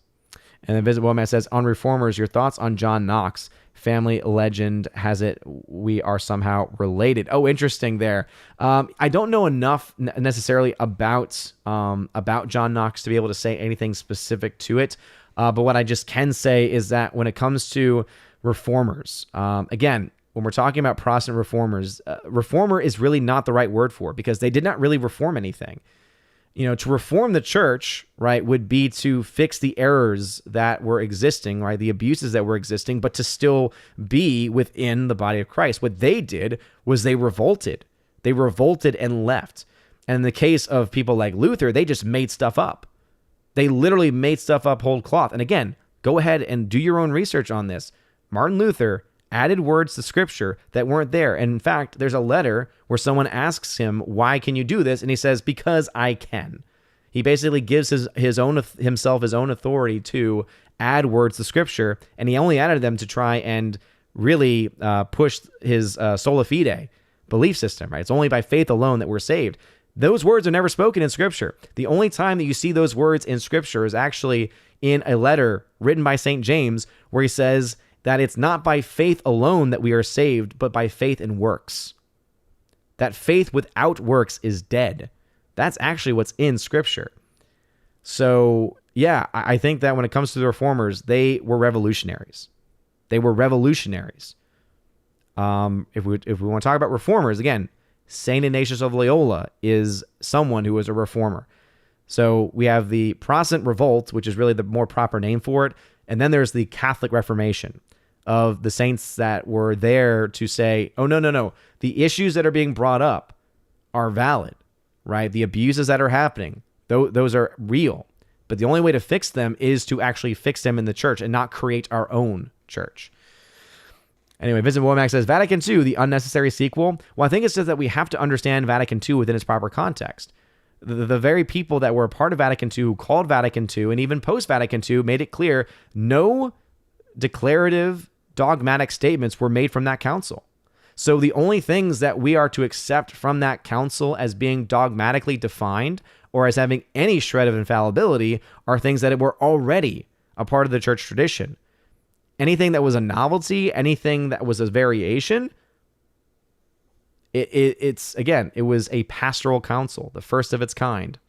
[SPEAKER 1] And then Visit Woman says, on Reformers, your thoughts on John Knox? Family legend has it we are somehow related. Oh, interesting there. I don't know enough necessarily about John Knox to be able to say anything specific to it. But what I just can say is that when it comes to Reformers, again, when we're talking about Protestant reformers, reformer is really not the right word for it, because they did not really reform anything. To reform the church, right, would be to fix the errors that were existing, right, the abuses that were existing, but to still be within the body of Christ. What they did was they revolted. They revolted and left. And in the case of people like Luther, they just made stuff up. They literally made stuff up whole cloth. And again, go ahead and do your own research on this. Martin Luther added words to Scripture that weren't there. And in fact, there's a letter where someone asks him, why can you do this? And he says, because I can. He basically gives himself his own authority to add words to Scripture, and he only added them to try and really push his sola fide belief system, right? It's only by faith alone that we're saved. Those words are never spoken in Scripture. The only time that you see those words in Scripture is actually in a letter written by St. James, where he says that it's not by faith alone that we are saved, but by faith in works. That faith without works is dead. That's actually what's in Scripture. So, yeah, I think that when it comes to the Reformers, they were revolutionaries. They were revolutionaries. If we want to talk about Reformers, again, St. Ignatius of Loyola is someone who was a reformer. So we have the Protestant Revolt, which is really the more proper name for it. And then there's the Catholic Reformation of the saints that were there to say, oh, no. The issues that are being brought up are valid, right? The abuses that are happening, those are real. But the only way to fix them is to actually fix them in the church and not create our own church. Anyway, Vincent Womack says, Vatican II, the unnecessary sequel. Well, I think it's just that we have to understand Vatican II within its proper context. The very people that were a part of Vatican II, who called Vatican II, and even post-Vatican II, made it clear no declarative, dogmatic statements were made from that council. So the only things that we are to accept from that council as being dogmatically defined or as having any shred of infallibility are things that were already a part of the church tradition. Anything that was a novelty, anything that was a variation, it was a pastoral council, the first of its kind.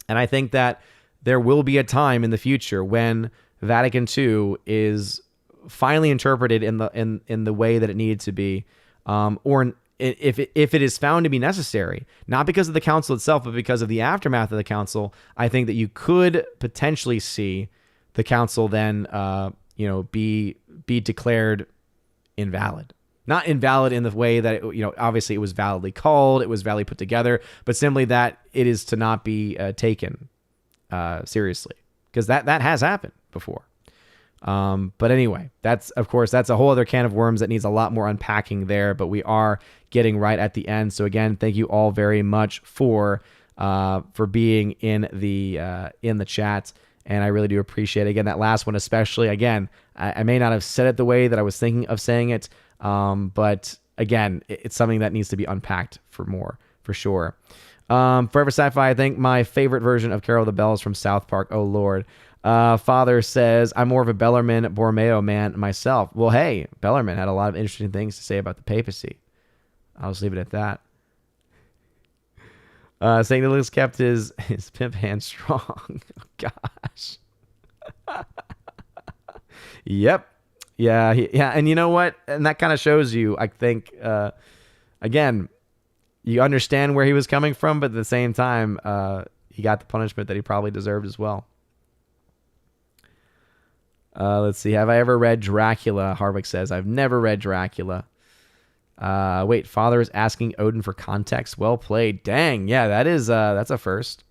[SPEAKER 1] And I think that there will be a time in the future when Vatican II is finally interpreted in the way that it needed to be, or if it is found to be necessary, not because of the council itself, but because of the aftermath of the council. I think that you could potentially see the council then, be declared invalid. Not invalid in the way that, obviously it was validly called, it was validly put together, but simply that it is to not be taken seriously, because that has happened before. But anyway, that's a whole other can of worms that needs a lot more unpacking there, but we are getting right at the end. So again, thank you all very much for being in the chat. And I really do appreciate it. Again, that last one especially. Again, I may not have said it the way that I was thinking of saying it, but again, it's something that needs to be unpacked for sure. Forever Sci-Fi, I think my favorite version of Carol of the Bells from South Park. Oh, Lord. Father says, I'm more of a Bellarmine Borromeo man myself. Well, hey, Bellarmine had a lot of interesting things to say about the papacy. I'll just leave it at that. St. Nicholas kept his pimp hand strong. Oh, gosh. Yep. Yeah. And you know what? And that kind of shows you, I think, again, you understand where he was coming from, but at the same time, he got the punishment that he probably deserved as well. Let's see. Have I ever read Dracula? Harvick says, I've never read Dracula. Wait, Father is asking Odin for context. Well played. Dang. Yeah, that's a first.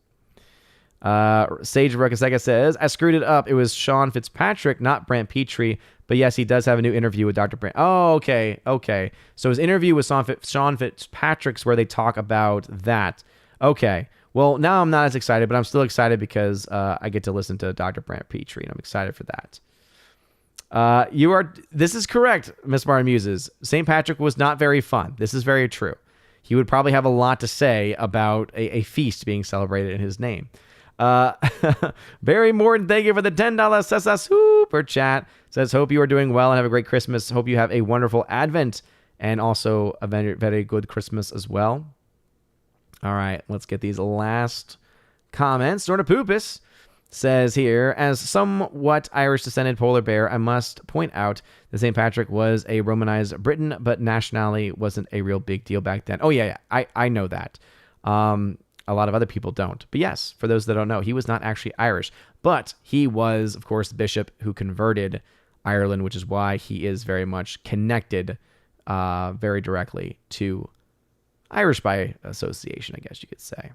[SPEAKER 1] Sage Rekaseka says, I screwed it up. It was Sean Fitzpatrick, not Brant Petrie. But yes, he does have a new interview with Dr. Brant. Oh, okay. So his interview with Sean Fitzpatrick's where they talk about that. Okay. Well, now I'm not as excited, but I'm still excited because I get to listen to Dr. Brant Petrie, and I'm excited for that. This is correct, Miss Martin Muses. St. Patrick was not very fun. This is very true. He would probably have a lot to say about a feast being celebrated in his name. Barry Morton, thank you for the $10 super chat. Says, hope you are doing well and have a great Christmas. Hope you have a wonderful Advent and also a very, very good Christmas as well. All right, let's get these last comments. Norda Poopus says here, as somewhat Irish descended polar bear, I must point out that St. Patrick was a Romanized Briton, but nationality wasn't a real big deal back then. Oh, yeah. I know that. A lot of other people don't. But yes, for those that don't know, he was not actually Irish. But he was, of course, the bishop who converted Ireland, which is why he is very much connected very directly to Irish by association, I guess you could say.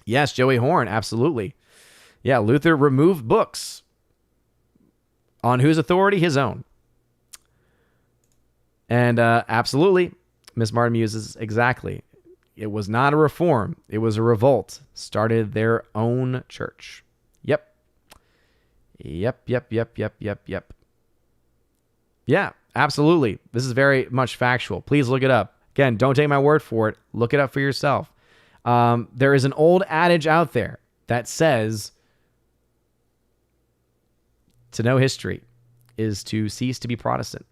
[SPEAKER 1] Yes, Joey Horn, absolutely. Yeah, Luther removed books. On whose authority? His own. And absolutely, Miss Martin Muses, exactly. It was not a reform. It was a revolt. Started their own church. Yep. Yep. Yeah, absolutely. This is very much factual. Please look it up. Again, don't take my word for it. Look it up for yourself. There is an old adage out there that says to know history is to cease to be Protestant.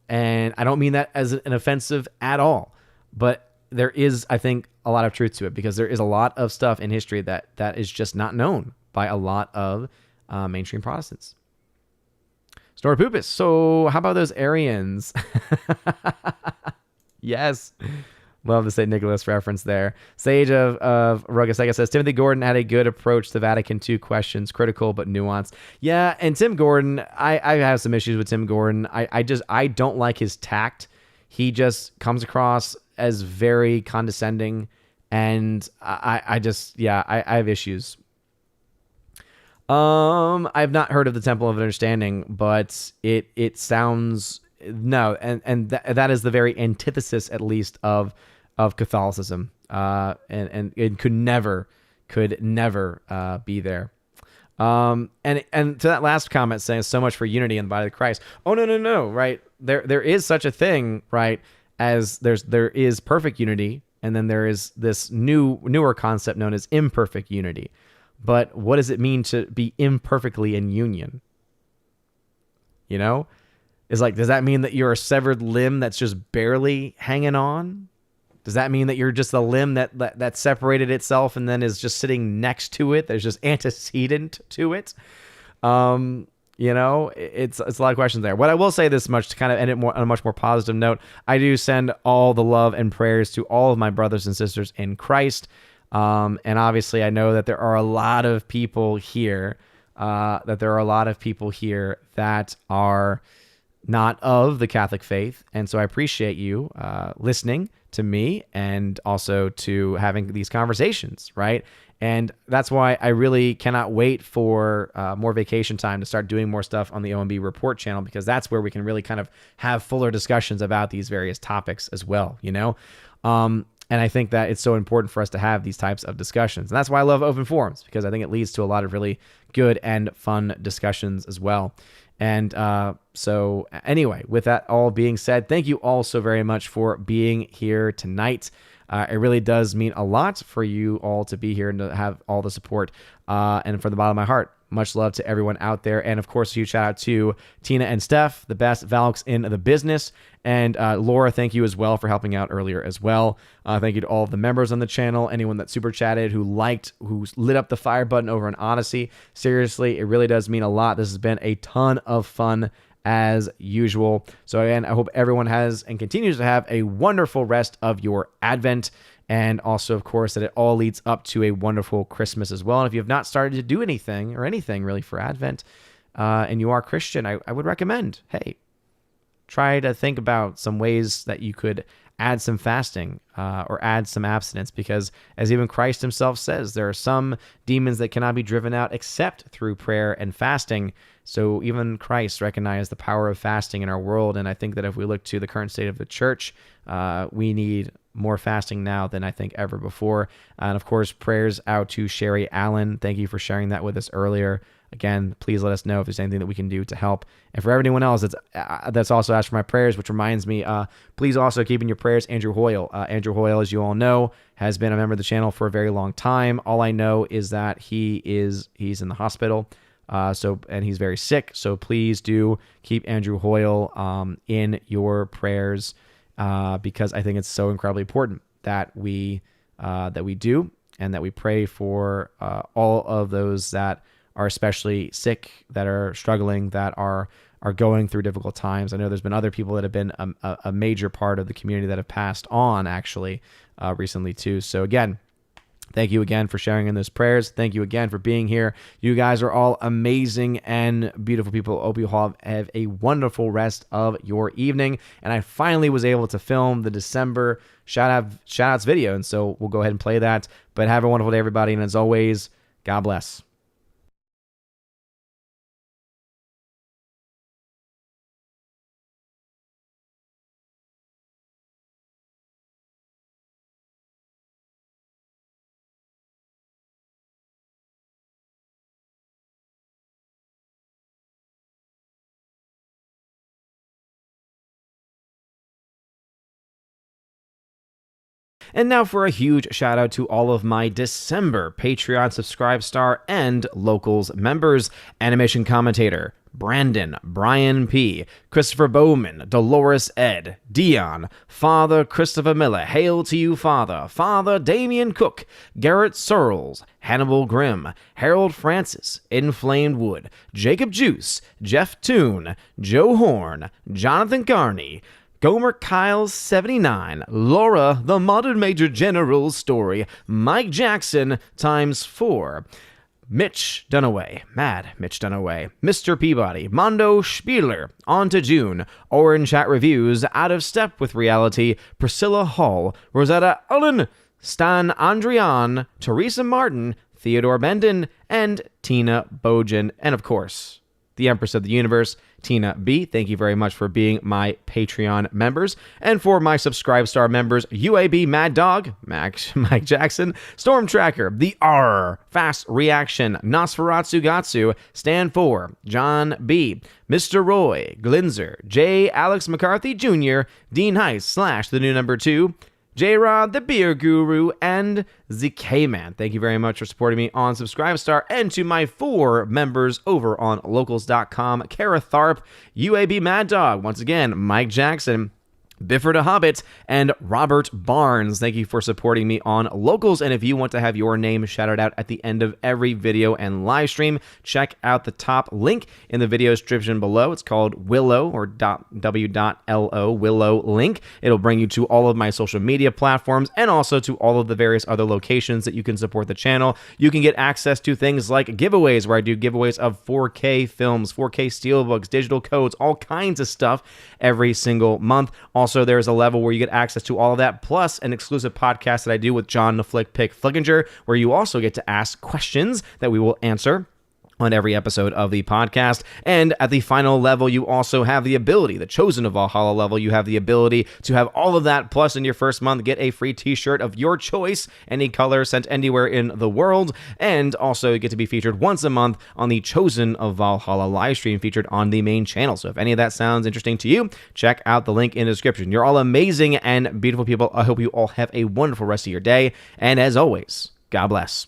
[SPEAKER 1] And I don't mean that as an offensive at all, but there is, I think, a lot of truth to it, because there is a lot of stuff in history that is just not known by a lot of mainstream Protestants. Snort Poopus. So how about those Arians? Yes. Love the St. Nicholas reference there. Sage of Rugasega says, Timothy Gordon had a good approach to Vatican II questions, critical but nuanced. Yeah, and Tim Gordon, I have some issues with Tim Gordon. I don't like his tact. He just comes across as very condescending, and I have issues. I've not heard of the Temple of Understanding, but it sounds no, and that is the very antithesis, at least, of Catholicism, and it could never be there. And to that last comment, saying so much for unity in the body of Christ. Oh no, right? There is such a thing, right? As there is perfect unity, and then there is this newer concept known as imperfect unity. But what does it mean to be imperfectly in union? You know, it's like, does that mean that you're a severed limb that's just barely hanging on? Does that mean that you're just a limb that separated itself and then is just sitting next to it? There's just antecedent to it. You know, it's a lot of questions there. What I will say this much to kind of end it on a much more positive note, I do send all the love and prayers to all of my brothers and sisters in Christ. And obviously I know that there are a lot of people here, that are not of the Catholic faith. And so I appreciate you listening to me and also to having these conversations, right? And that's why I really cannot wait for more vacation time to start doing more stuff on the OMB Report channel, because that's where we can really kind of have fuller discussions about these various topics as well, you know? And I think that it's so important for us to have these types of discussions. And that's why I love open forums, because I think it leads to a lot of really good and fun discussions as well. And so anyway, with that all being said, thank you all so very much for being here tonight. It really does mean a lot for you all to be here and to have all the support. And from the bottom of my heart, much love to everyone out there. And of course, a huge shout out to Tina and Steph, the best Valks in the business. And Laura, thank you as well for helping out earlier as well. Thank you to all of the members on the channel, anyone that super chatted, who lit up the fire button over on Odyssey. Seriously, it really does mean a lot. This has been a ton of fun as usual. So again, I hope everyone has and continues to have a wonderful rest of your Advent. And also, of course, that it all leads up to a wonderful Christmas as well. And if you have not started to do anything really for Advent, and you are Christian, I would recommend, hey, try to think about some ways that you could add some fasting or add some abstinence, because as even Christ himself says, there are some demons that cannot be driven out except through prayer and fasting. So even Christ recognized the power of fasting in our world. And I think that if we look to the current state of the church, we need more fasting now than I think ever before. And of course, prayers out to Sherry Allen. Thank you for sharing that with us earlier. Again, please let us know if there's anything that we can do to help. And for everyone else that's also asked for my prayers, which reminds me, please also keep in your prayers Andrew Hoyle. Andrew Hoyle, as you all know, has been a member of the channel for a very long time. All I know is that he's in the hospital. And he's very sick. So please do keep Andrew Hoyle in your prayers, because I think it's so incredibly important that we do, and that we pray for all of those that are especially sick, that are struggling, that are going through difficult times. I know there's been other people that have been a major part of the community that have passed on actually recently too. So again, thank you again for sharing in those prayers. Thank you again for being here. You guys are all amazing and beautiful people. Hope you all have a wonderful rest of your evening. And I finally was able to film the December shout-outs video. And so we'll go ahead and play that. But have a wonderful day, everybody. And as always, God bless. And now for a huge shout out to all of my December Patreon Subscribe Star and Locals members. Animation commentator Brandon, Brian P., Christopher Bowman, Dolores Ed, Dion, Father Christopher Miller, Hail to you, Father, Father Damian Cook, Garrett Searles, Hannibal Grimm, Harold Francis, Inflamed Wood, Jacob Juice, Jeff Toon, Joe Horn, Jonathan Carney, Gomer Kyles 79, Laura, The Modern Major General's Story, Mike Jackson ×4, Mitch Dunaway, Mad Mitch Dunaway, Mr. Peabody, Mondo Spieler, On to June, Orange Chat Reviews, Out of Step with Reality, Priscilla Hall, Rosetta Ullen, Stan Andrian, Teresa Martin, Theodore Bendon, and Tina Bojan, and of course, the Empress of the Universe, Tina B. Thank you very much for being my Patreon members. And for my Subscribe Star members, UAB Mad Dog, Mike Jackson, Storm Tracker, The R, Fast Reaction, Nosferatu Gatsu, Stan 4, John B., Mr. Roy, Glinzer, J. Alex McCarthy Jr., Dean Heiss / the new number 2, J-Rod, the Beer Guru, and ZK-Man. Thank you very much for supporting me on Subscribestar. And to my 4 members over on Locals.com, Kara Tharp, UAB Mad Dog, once again, Mike Jackson, Bifford a Hobbit, and Robert Barnes. Thank you for supporting me on Locals. And if you want to have your name shouted out at the end of every video and live stream, check out the top link in the video description below. It's called Willow or .w.lo, Willow link. It'll bring you to all of my social media platforms and also to all of the various other locations that you can support the channel. You can get access to things like giveaways, where I do giveaways of 4K films, 4K steelbooks, digital codes, all kinds of stuff every single month. Also, there's a level where you get access to all of that, plus an exclusive podcast that I do with John the Flick Pick Flickinger, where you also get to ask questions that we will answer on every episode of the podcast. And at the final level, you also have the ability, the Chosen of Valhalla level, you have the ability to have all of that, plus in your first month, get a free t-shirt of your choice, any color, sent anywhere in the world, and also you get to be featured once a month on the Chosen of Valhalla live stream featured on the main channel. So if any of that sounds interesting to you, check out the link in the description. You're all amazing and beautiful people. I hope you all have a wonderful rest of your day, and as always, God bless.